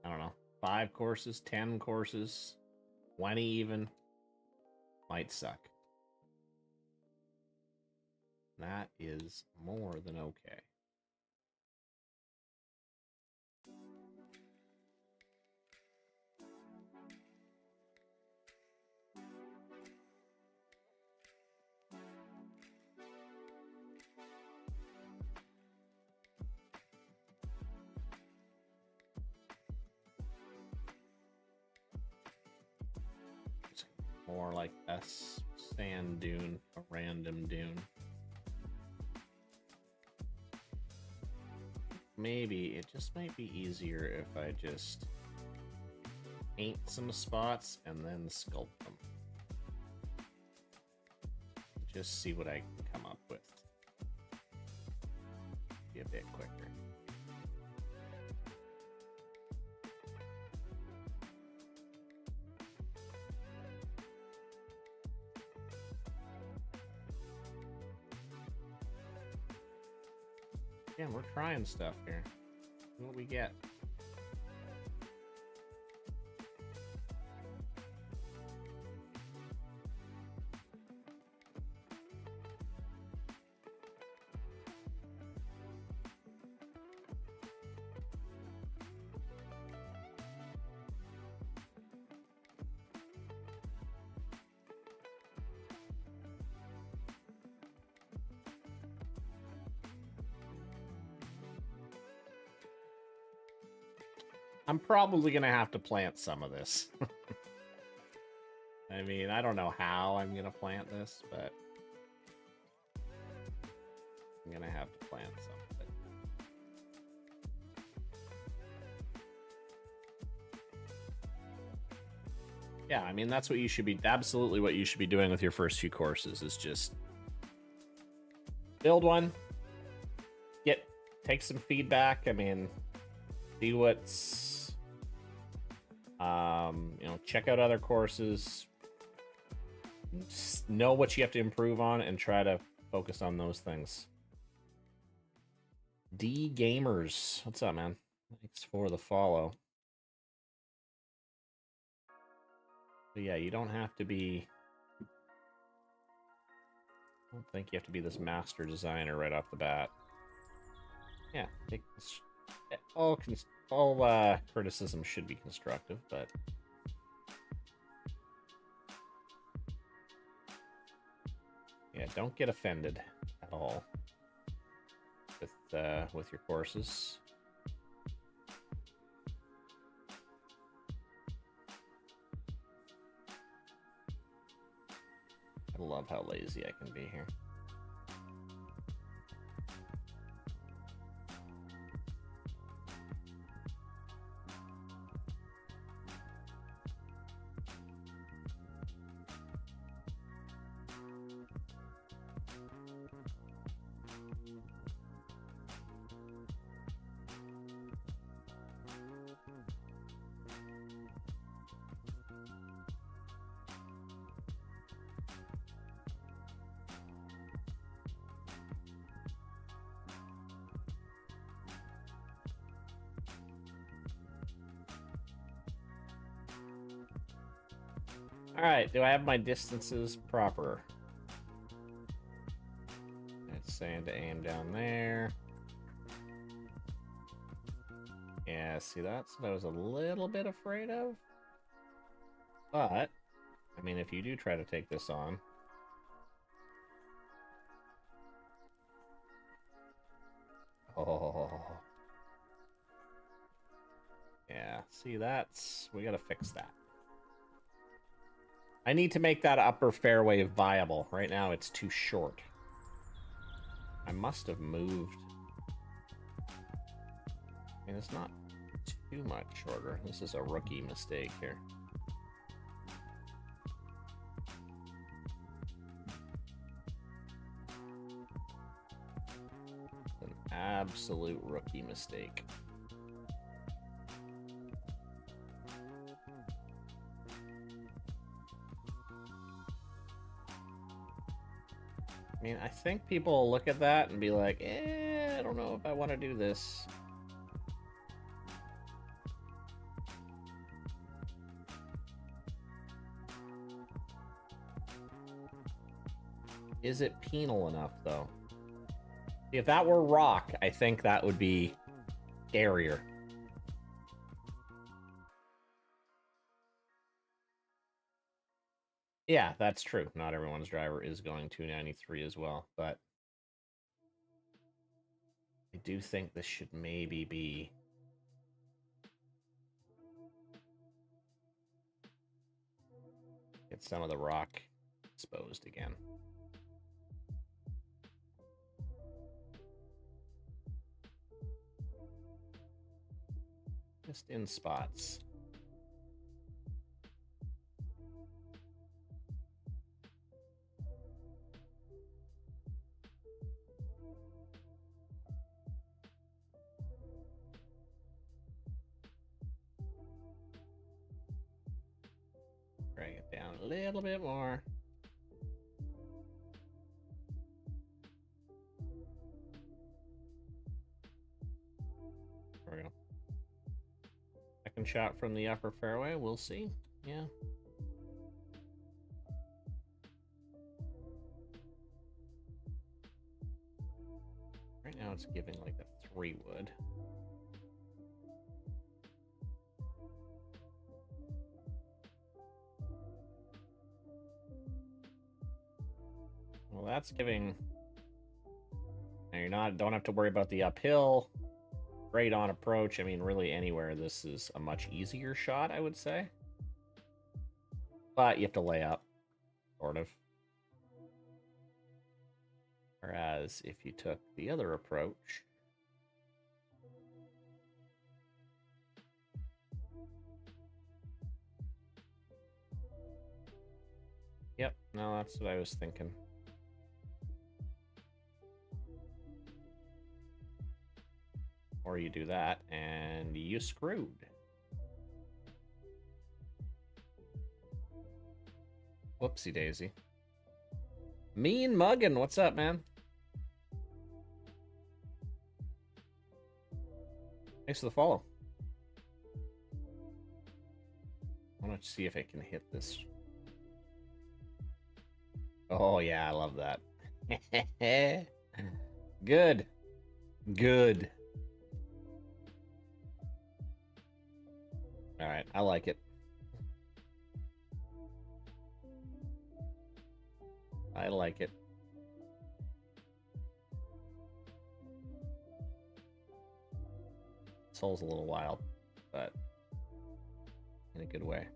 Speaker 1: don't know, 5 courses, 10 courses, 20 even. Might suck. That is more than okay. More like a sand dune, a random dune. Maybe it just might be easier if I just paint some spots and then sculpt them. Just see what I can come up with. Be a bit quicker. Yeah, we're trying stuff here. See what we get. I'm probably going to have to plant some of this. I mean, I don't know how I'm going to plant this, but I'm going to have to plant some of it. Yeah, I mean, that's what you should be, absolutely what you should be doing with your first few courses is just build one, take some feedback. I mean, see what's, check out other courses, just know what you have to improve on, and try to focus on those things. D Gamers, what's up, man? Thanks for the follow. But yeah, you don't have to be. I don't think you have to be this master designer right off the bat. Yeah, all criticism should be constructive, but yeah, don't get offended at all with your courses. I love how lazy I can be here. All right, do I have my distances proper? It's saying to aim down there. Yeah, see, that's what I was a little bit afraid of. But, I mean, if you do try to take this on... Oh. Yeah, see, we gotta fix that. I need to make that upper fairway viable. Right now, it's too short. I must have moved. I mean, it's not too much shorter. This is a rookie mistake here. It's an absolute rookie mistake. I mean, I think people will look at that and be like, I don't know if I want to do this. Is it penal enough, though? If that were rock, I think that would be scarier. Yeah, that's true. Not everyone's driver is going 293 as well, but I do think this should maybe be... Get some of the rock exposed again. Just in spots. Bring it down a little bit more. There we go. Second shot from the upper fairway. We'll see. Yeah. Right now it's giving like a 3-wood. Well, that's giving... Now don't have to worry about the uphill. Great on approach. I mean, really anywhere this is a much easier shot, I would say. But you have to lay up, sort of. Whereas if you took the other approach... Yep, no, that's what I was thinking. Or you do that, and you screwed. Whoopsie daisy. Mean Muggin, what's up, man? Thanks for the follow. I want to see if I can hit this. Oh, yeah, I love that. Good. Good. All right, I like it. I like it. This hole's a little wild, but in a good way.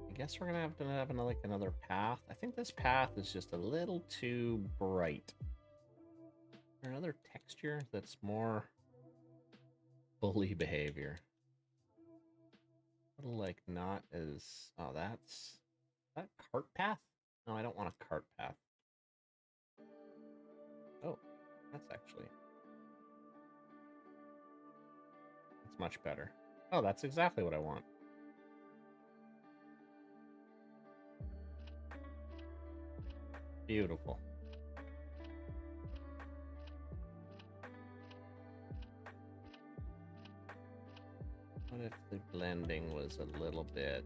Speaker 1: I guess we're gonna have to have another path. I think this path is just a little too bright. Is there another texture that's more bully behavior? A little like not as... Oh, that's... Is that cart path? No, I don't want a cart path. Oh, that's actually... It's much better. Oh, that's exactly what I want. Beautiful. What if the blending was a little bit...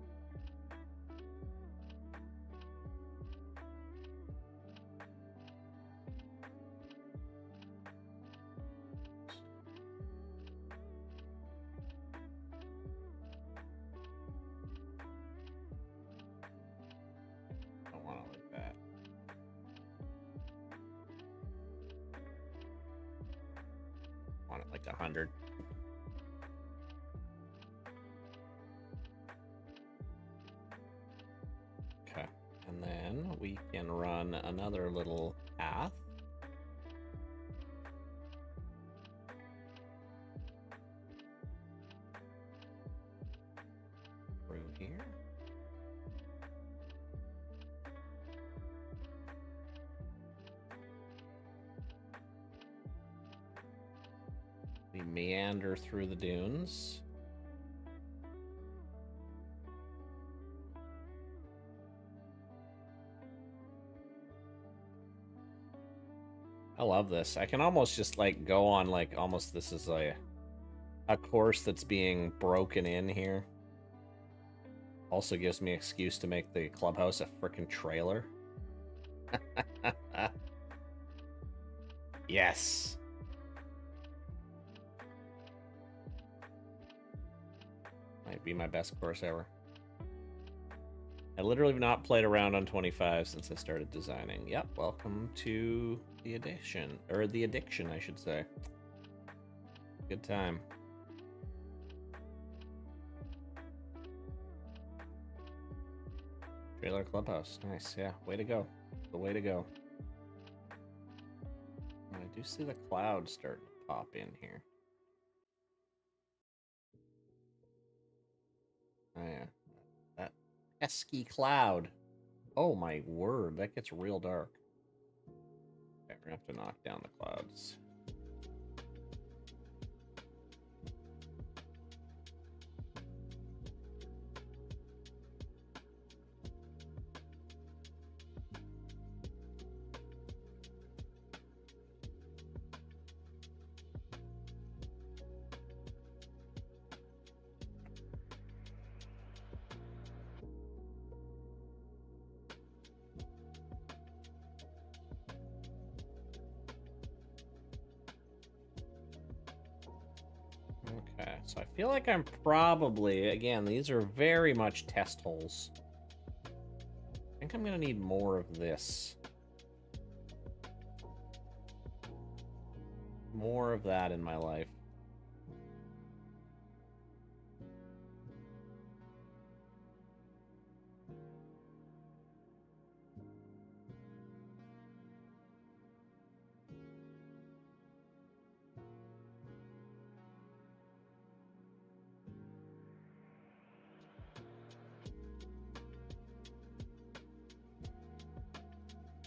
Speaker 1: I don't want it like that. I want it like 100. Okay, and then we can run another little path. Through here. We meander through the dunes. I love this. I can almost just like go on like almost this is a course that's being broken in here. Also gives me an excuse to make the clubhouse a freaking trailer. Yes. Might be my best course ever. I literally have not played around on 25 since I started designing. Yep, welcome to the addiction. Or the addiction, I should say. Good time. Trailer clubhouse. Nice, yeah. Way to go. The way to go. I do see the clouds starting to pop in here. Oh, yeah. That pesky cloud. Oh, my word. That gets real dark. Okay, we're going to have to knock down the clouds. Okay, so I feel like I'm probably, again, these are very much test holes. I think I'm going to need more of this. More of that in my life.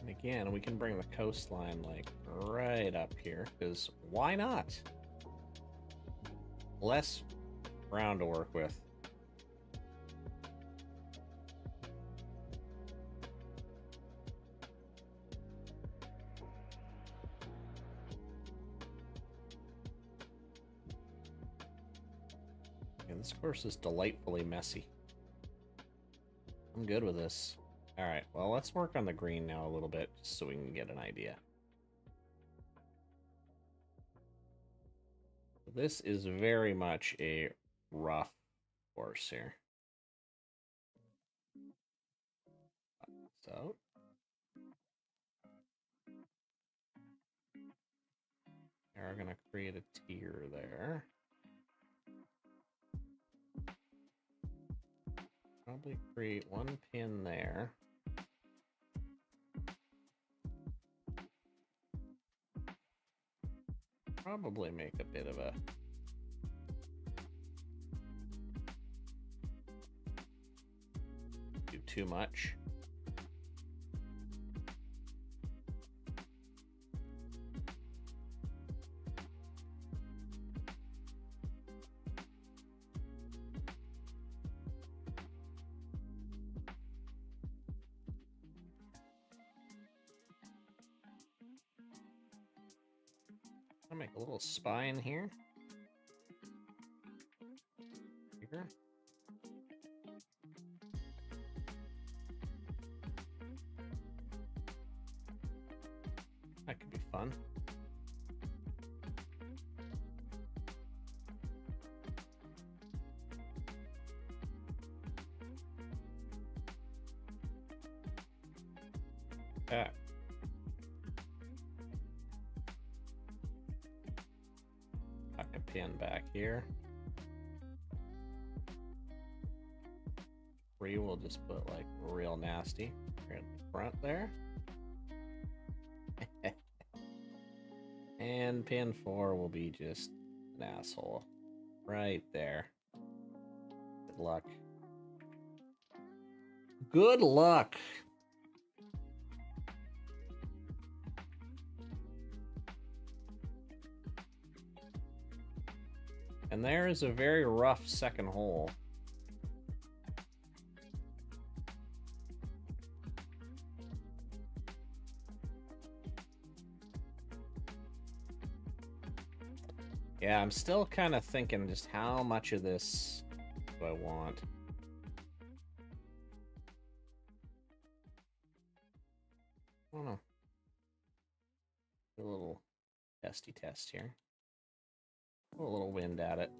Speaker 2: And again, we can bring the coastline like right up here, because why not? Less ground to work with. And this course is delightfully messy. I'm good with this. All right, well, let's work on the green now a little bit, just so we can get an idea. This is very much a rough course here. So, we're gonna create a tier there. Probably create one pin there. Probably make a bit of a do too much. I'll make a little spine here. Here. That could be fun. Okay. Tuck a pin back here. 3 we'll just put like real nasty right in the front there. And pin 4 will be just an asshole right there. Good luck. Good luck. And there is a very rough second hole. Yeah, I'm still kind of thinking just how much of this do I want. I don't know. A little testy test here. Put a little wind at it.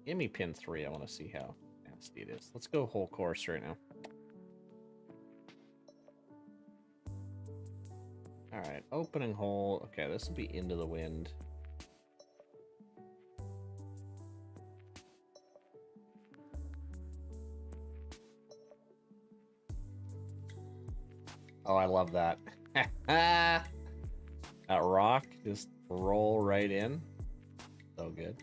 Speaker 2: Give me pin 3. I want to see how nasty it is. Let's go whole course right now. All right, opening hole. Okay, this will be into the wind. Oh, I love that. That rock just roll right in. So good.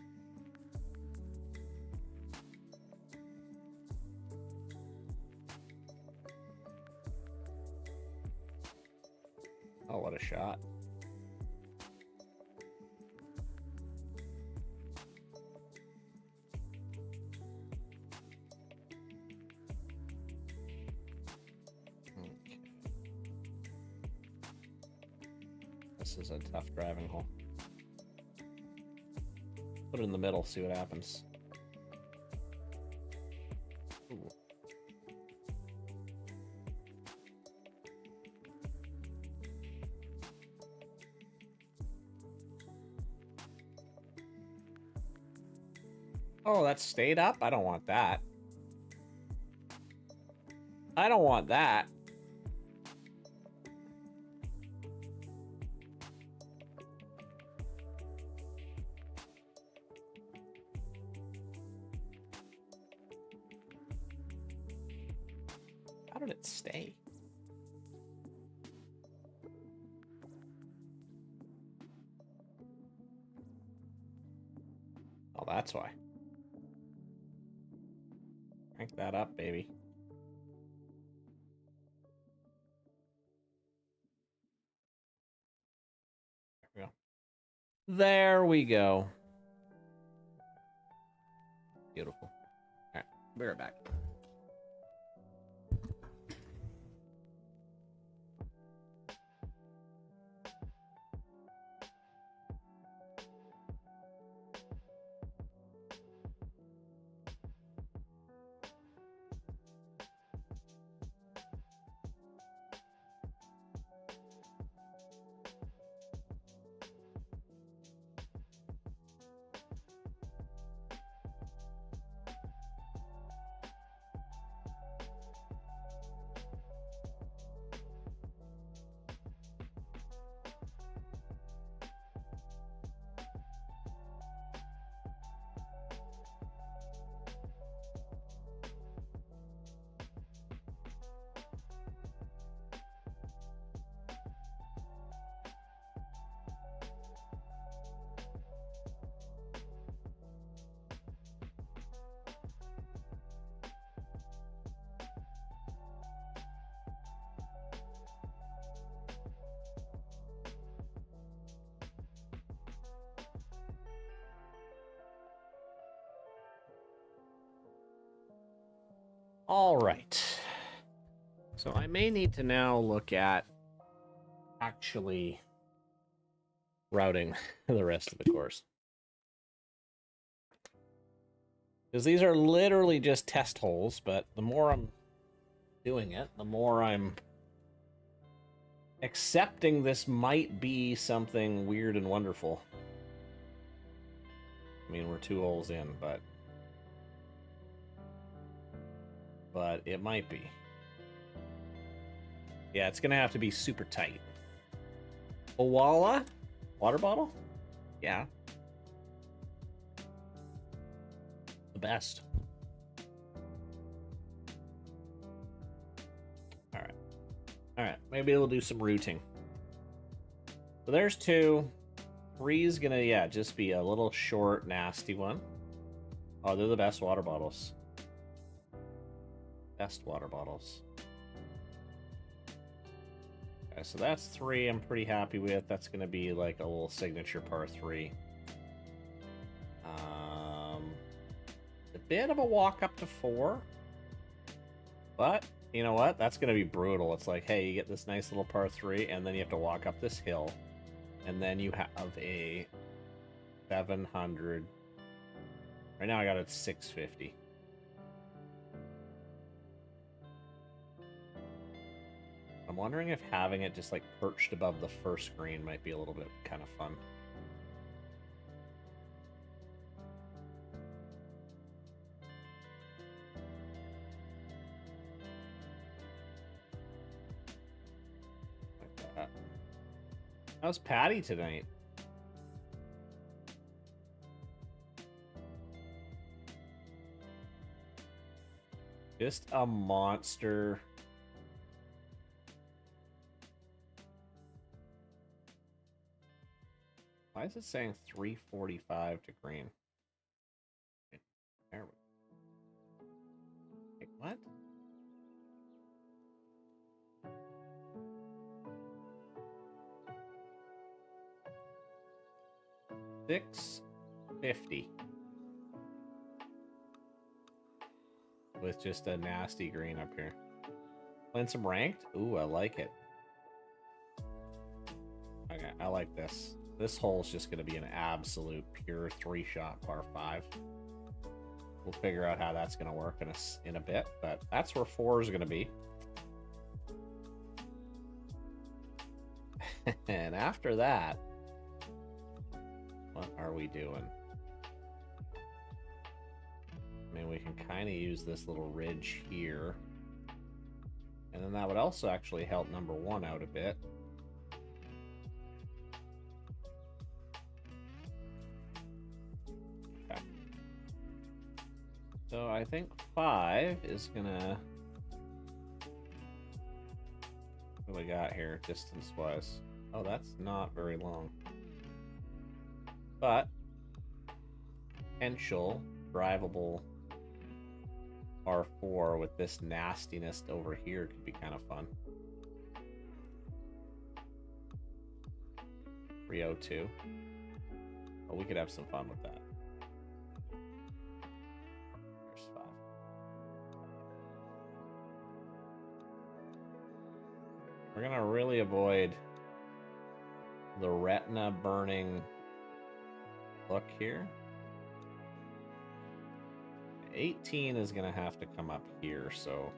Speaker 2: Oh, what a shot. Okay. This is a tough driving hole. Put it in the middle, see what happens. Ooh. Oh, that stayed up? I don't want that. I don't want that. How did it stay? Oh, that's why. Crank that up, baby. There we go. Beautiful. All right, be right back. All right. So I may need to now look at actually routing the rest of the course. Because these are literally just test holes, but the more I'm doing it, the more I'm accepting this might be something weird and wonderful. I mean, we're 2 holes in, but it might be. Yeah, it's gonna have to be super tight. Owala? Water bottle? Yeah. The best. Alright. Alright, maybe we'll do some rooting. So there's 2. 3's gonna, yeah, just be a little short, nasty one. Oh, they're the best water bottles. Best water bottles. Okay, so that's 3 I'm pretty happy with. That's going to be like a little signature par 3. A bit of a walk up to 4. But, you know what? That's going to be brutal. It's like, hey, you get this nice little par 3, and then you have to walk up this hill. And then you have a 700. Right now I got it at 650. I'm wondering if having it just like perched above the first green might be a little bit kind of fun. Like that. How's Patty tonight? Just a monster. Why is it saying 345 to green? There we go. Wait, what? $650 with just a nasty green up here. Playing some ranked? Ooh, I like it. Okay, I like this. This hole's just going to be an absolute pure 3-shot par 5. We'll figure out how that's going to work in a bit, but that's where 4 is going to be. And after that, what are we doing? I mean, we can kind of use this little ridge here. And then that would also actually help number 1 out a bit. Okay. So I think 5 is gonna... What do we got here, distance-wise? Oh, that's not very long. But potential drivable R4 with this nastiness over here could be kind of fun. 302. But we could have some fun with that. There's 5. We're gonna really avoid the retina burning look here. 18 is gonna have to come up here, so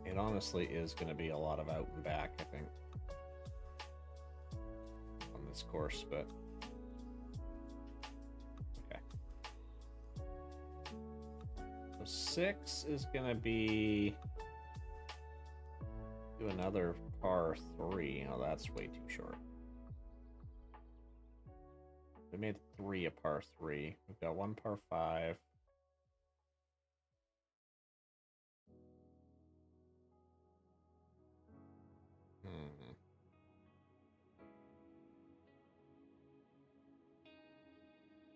Speaker 2: it honestly is going to be a lot of out and back, I think, on this course, but okay. So 6 is going to be do another par 3. Oh, that's way too short. We made 3 a par 3. We've got 1 par 5.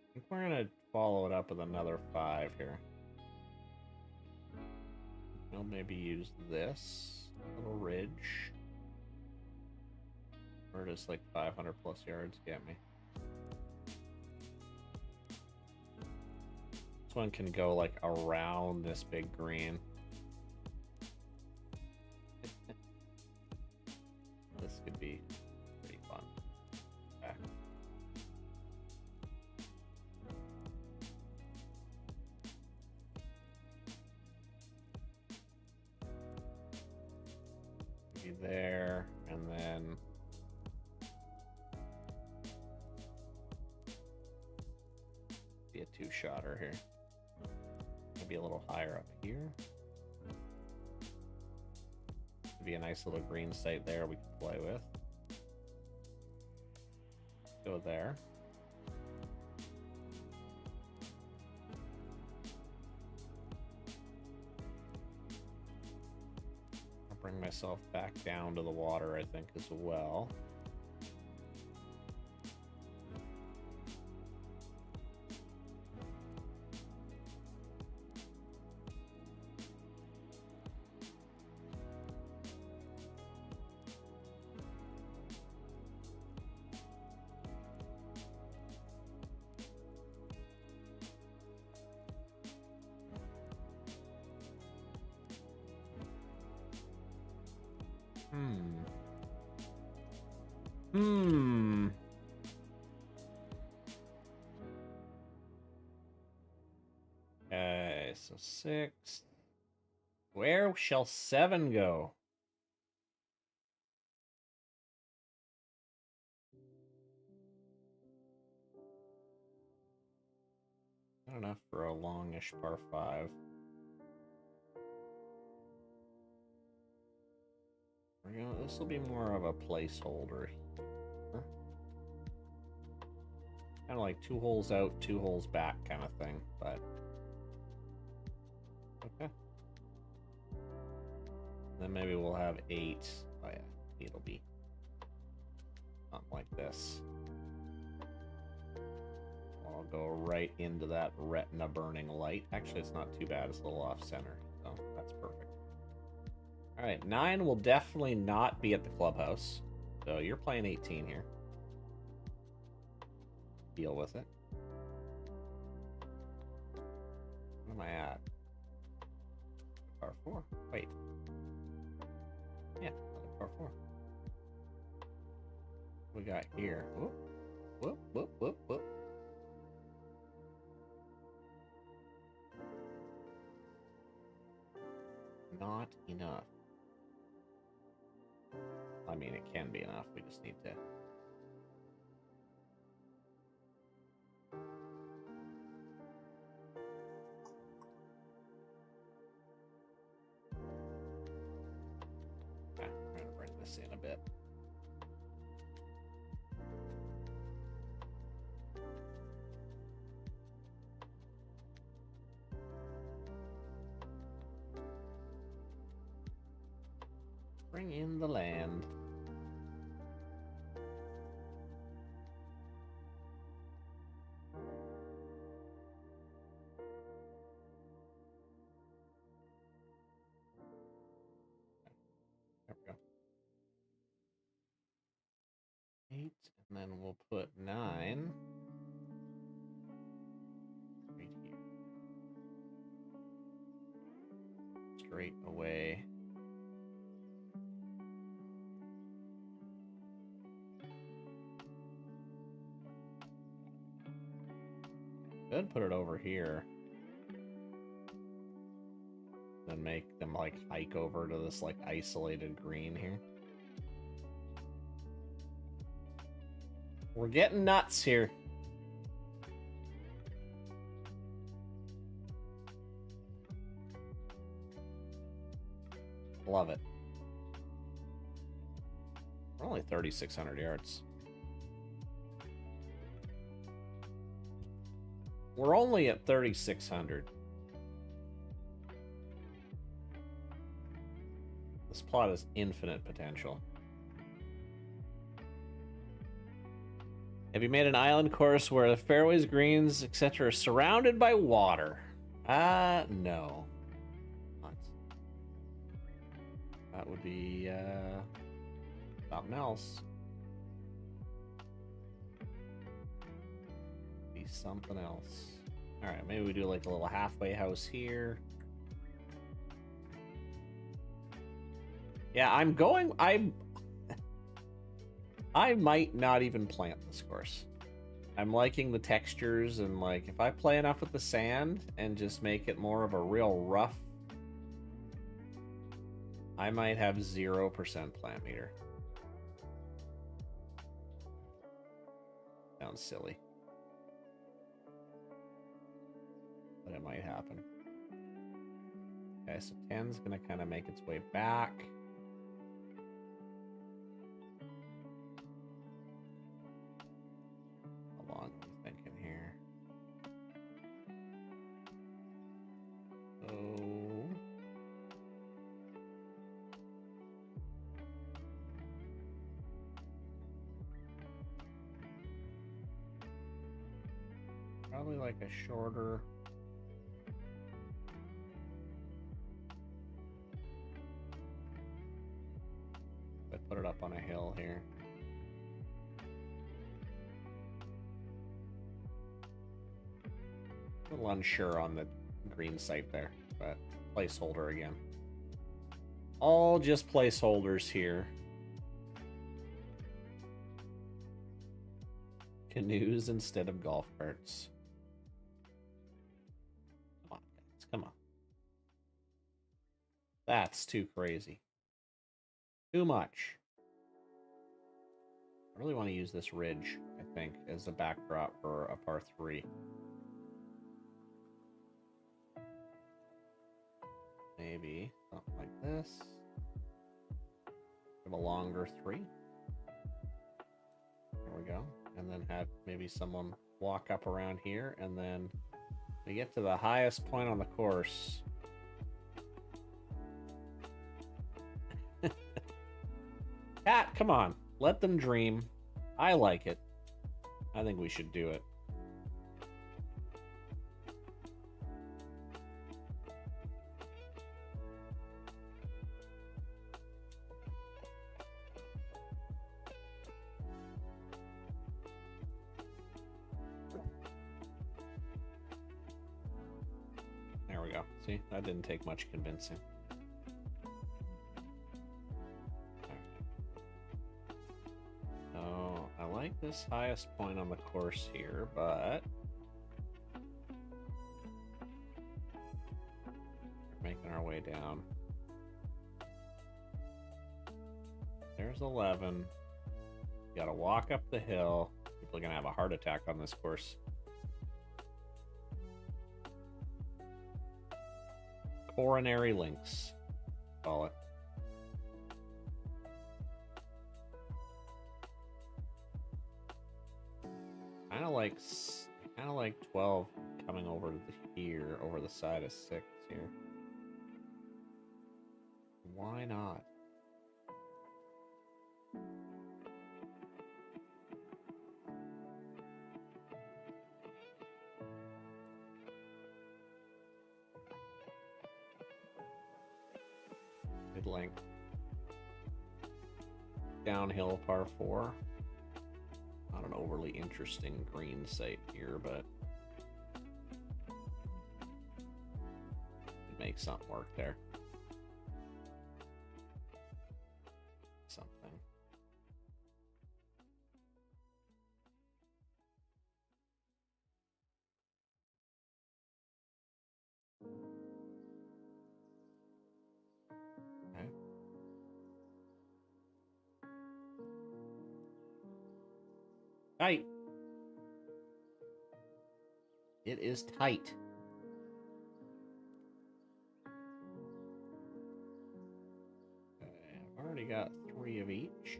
Speaker 2: I think we're gonna follow it up with another 5 here. We'll maybe use this little ridge. Or just like 500 plus yards get me. This one can go like around this big green. This could be pretty fun. Okay. Maybe there, and then be a 2-shotter here. Maybe a little higher up here. Be a nice little green site there we can play with. Go there. I'll bring myself back down to the water, I think, as well. Okay, so 6. Where shall 7 go? Not enough for a longish par 5. This will be more of a placeholder here. Kind of like 2 holes out, 2 holes back kind of thing, but okay. Then maybe we'll have 8. Oh yeah, it'll be something like this. I'll go right into that retina burning light. Actually, it's not too bad. It's a little off center, so that's perfect. All right, 9 will definitely not be at the clubhouse. So you're playing 18 here. Deal with it. Where am I at? Par 4. Wait. Yeah, par 4. We got here. Whoop, whoop, whoop, whoop, whoop. Not enough. I mean, it can be enough. We just need to. I'm going to bring this in a bit. Bring in the land. And then we'll put 9 right here. Straight away. Could put it over here. Then make them like hike over to this like isolated green here. We're getting nuts here. Love it. We're only 3,600 yards. We're only at 3,600. This plot has infinite potential. Have you made an island course where the fairways, greens, etc. are surrounded by water? No. What? That would be, something else. Be something else. Alright, maybe we do like a little halfway house here. Yeah, I might not even plant this course. I'm liking the textures, and like if I play enough with the sand and just make it more of a real rough, I might have 0% plant meter. Sounds silly, but it might happen. Okay, so 10's gonna kind of make its way back. How long am I thinking here? Oh. Probably like a shorter. I put it up on a hill here. A little unsure on the green site there, but placeholder again. All just placeholders here. Canoes instead of golf carts. Come on, guys, come on. That's too crazy. Too much. I really want to use this ridge, I think, as a backdrop for a par 3. Maybe something like this. Have a longer 3. There we go. And then have maybe someone walk up around here, and then we get to the highest point on the course. Cat, come on. Let them dream. I like it. I think we should do it. There we go. See, that didn't take much convincing. So, I like this highest point on the course here, but we're making our way down. There's 11. You gotta walk up the hill. People are gonna have a heart attack on this course. Coronary links, call it. Kind of like 12 coming over here, over the side of 6 here. Why not? Mid length. Downhill par 4. Not an overly interesting green site here, but make something work there. Something. Okay. Tight. It is tight. Okay, I've already got 3 of each.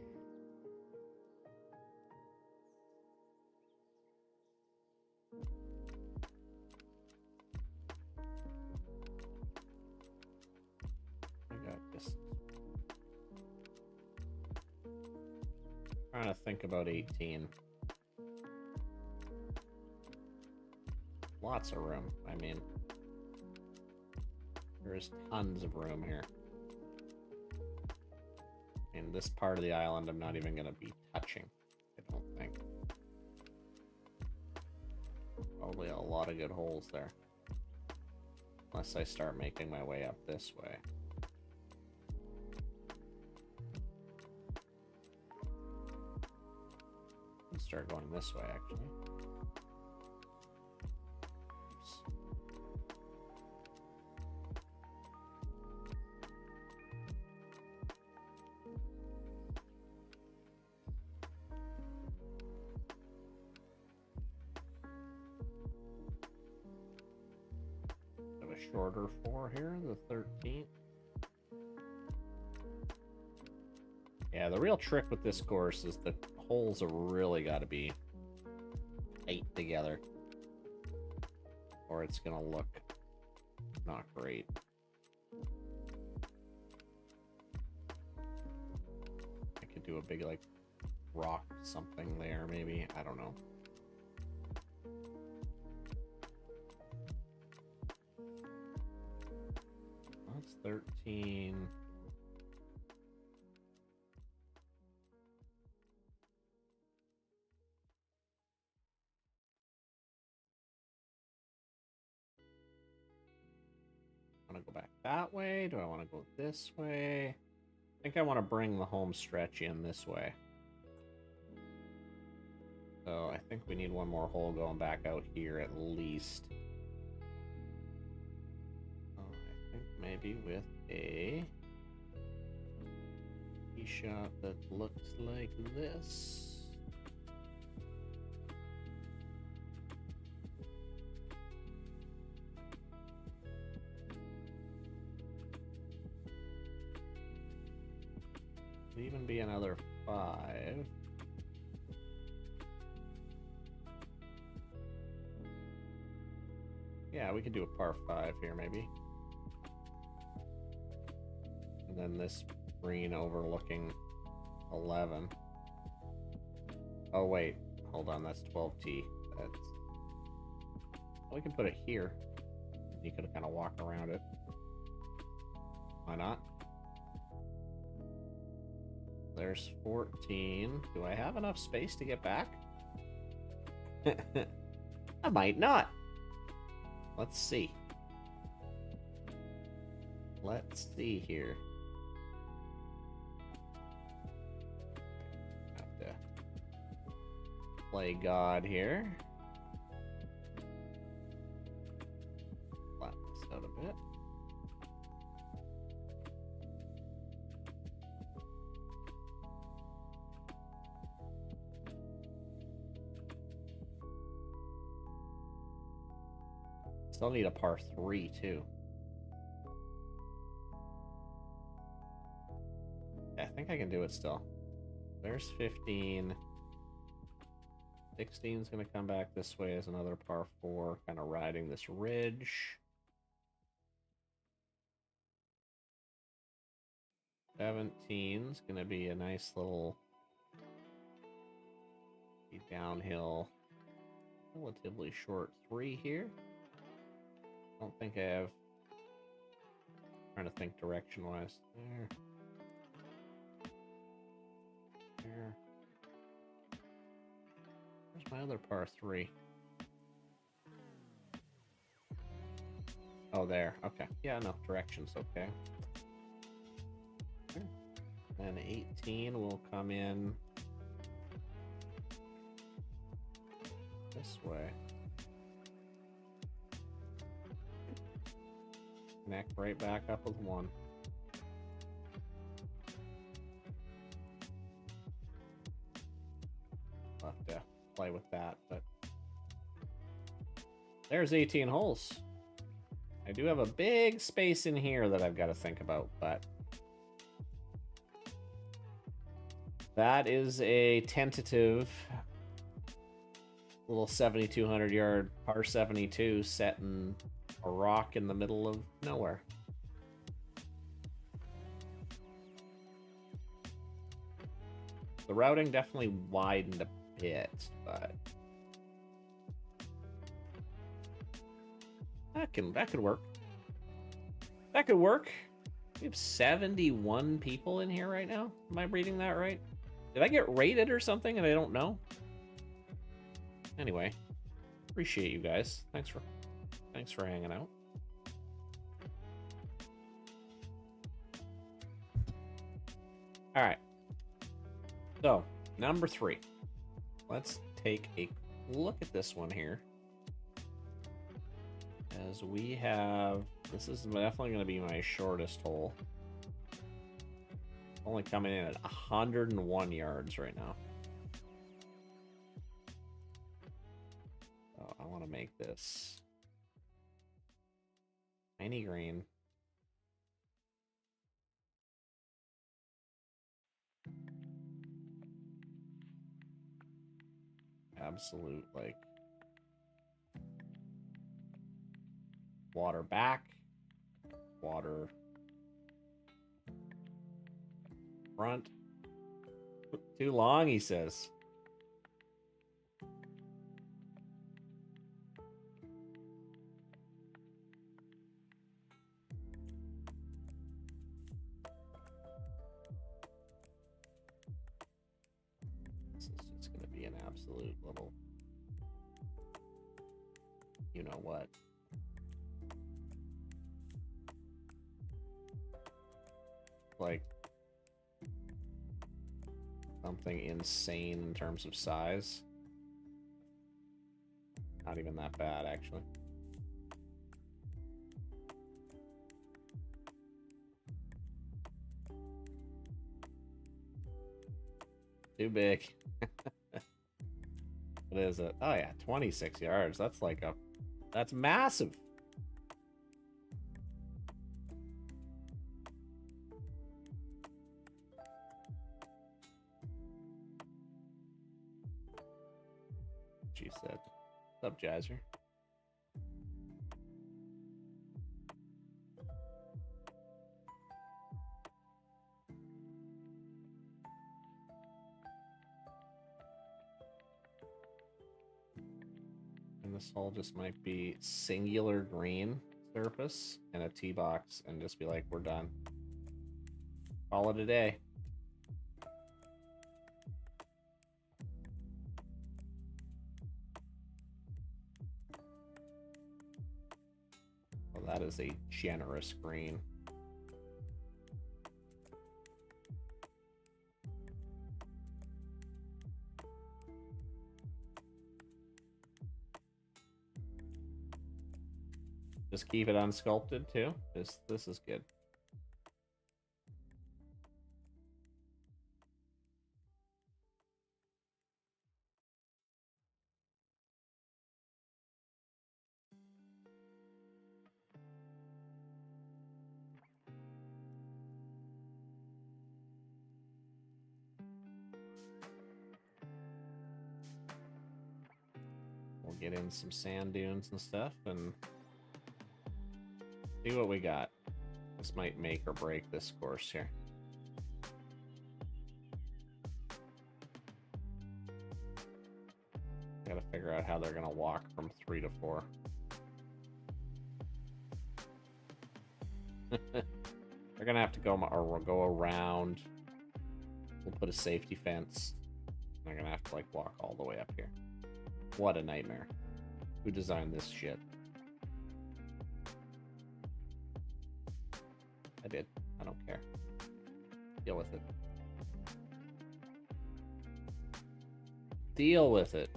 Speaker 2: I got this. Trying to think about 18. Lots of room. I mean, there's tons of room here. And this part of the island I'm not even going to be touching, I don't think. Probably a lot of good holes there. Unless I start making my way up this way. Let's start going this way, actually. Shorter 4 here, the 13th. Yeah, the real trick with this course is the holes have really got to be tight together, or it's gonna look not great. I could do a big like rock something there, maybe. I don't know. That's 13. I want to go back that way? Do I want to go this way? I think I want to bring the home stretch in this way. So I think we need one more hole going back out here at least. I think maybe with a tee shot that looks like this. Could even be another 5. Yeah, we could do a par 5 here, maybe. And then this green overlooking 11. Oh, wait. Hold on, that's 12T. That's... We can put it here. You could kind of walk around it. Why not? There's 14. Do I have enough space to get back? I might not. Let's see. Let's see here. Have to play God here. Flatten this out a bit. Still need a par 3 too. Yeah, I think I can do it still. There's 15. 16 is going to come back this way as another par 4, kind of riding this ridge. 17 is going to be a nice little downhill, relatively short 3 here. Don't think I have. Trying to think direction-wise. There. Where's my other par 3? Oh, there. Okay. Yeah, no, direction's okay. And 18 will come in this way. Connect right back up with 1. I'll have to play with that, but there's 18 holes. I do have a big space in here that I've got to think about, but that is a tentative little 7,200 yard par 72 set in a rock in the middle of nowhere. The routing definitely widened a bit, but that could work. That could work. We have 71 people in here right now. Am I reading that right? Did I get rated or something and I don't know? Anyway, appreciate you guys. Thanks for hanging out. All right. So, number 3. Let's take a look at this one here. As we have, this is definitely going to be my shortest hole. Only coming in at 101 yards right now. So I want to make this tiny green. Absolute, like, water back, water front. Too long, he says. This is just going to be an absolute little, you know what. Like something insane in terms of size. Not even that bad, actually. Too big. What is it? Oh yeah, 26 yards. That's like that's massive. She said. What's up, Jazzer? And this hole just might be singular green surface and a tee box and just be like, we're done. Call it a day. Well, that is a generous green. Just keep it unsculpted too. This is good. We'll get in some sand dunes and stuff and see what we got. This might make or break this course here. Gotta figure out how they're gonna walk from 3 to 4. They're gonna have to go around. We'll put a safety fence. They're gonna have to like walk all the way up here. What a nightmare. Who designed this shit? I did. I don't care. Deal with it. Deal with it.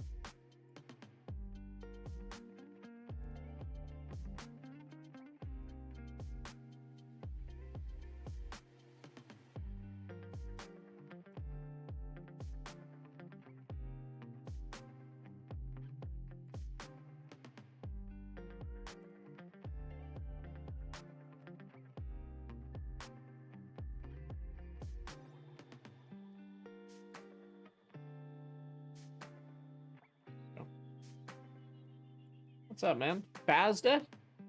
Speaker 2: What's up, man? Fazda?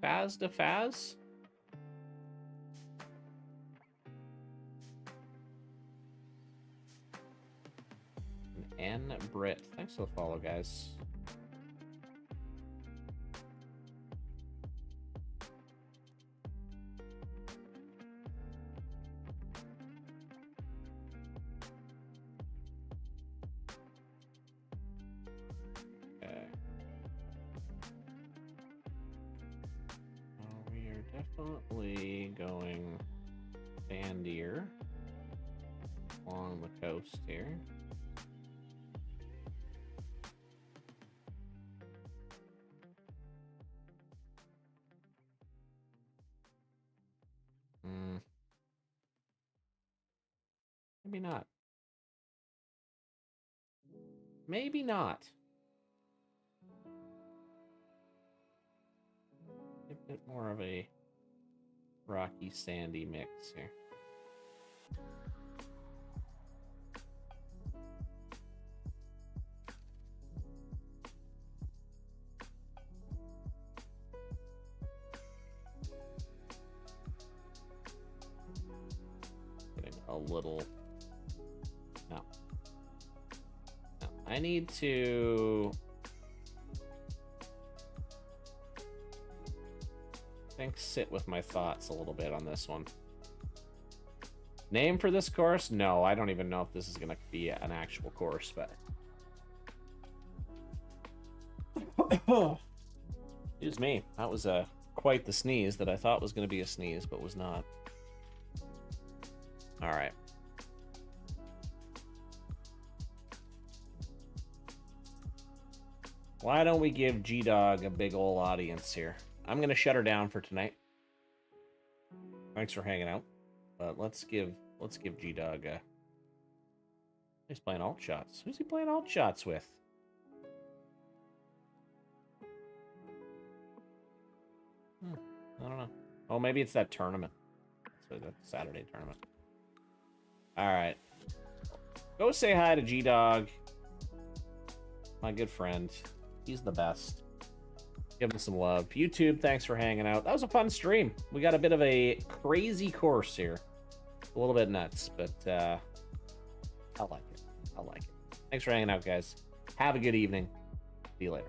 Speaker 2: Faz? And Britt. Thanks for the follow, guys. Okay. We are definitely going sandier along the coast here. Maybe not. Maybe not. A bit more of a rocky, sandy mix here. Getting a little... No. I need to... sit with my thoughts a little bit on this one. Name for this course? No, I don't even know if this is going to be an actual course, but... Excuse me. That was quite the sneeze that I thought was going to be a sneeze, but was not. All right. Why don't we give G-Dog a big ol' audience here? I'm going to shut her down for tonight. Thanks for hanging out. But let's give G-Dog a... He's playing alt shots. Who's he playing alt shots with? I don't know. Oh, maybe it's that tournament. So that Saturday tournament. All right. Go say hi to G-Dog. My good friend. He's the best. Give him some love. YouTube, thanks for hanging out. That was a fun stream. We got a bit of a crazy course here. A little bit nuts, but I like it. I like it. Thanks for hanging out, guys. Have a good evening. See you later.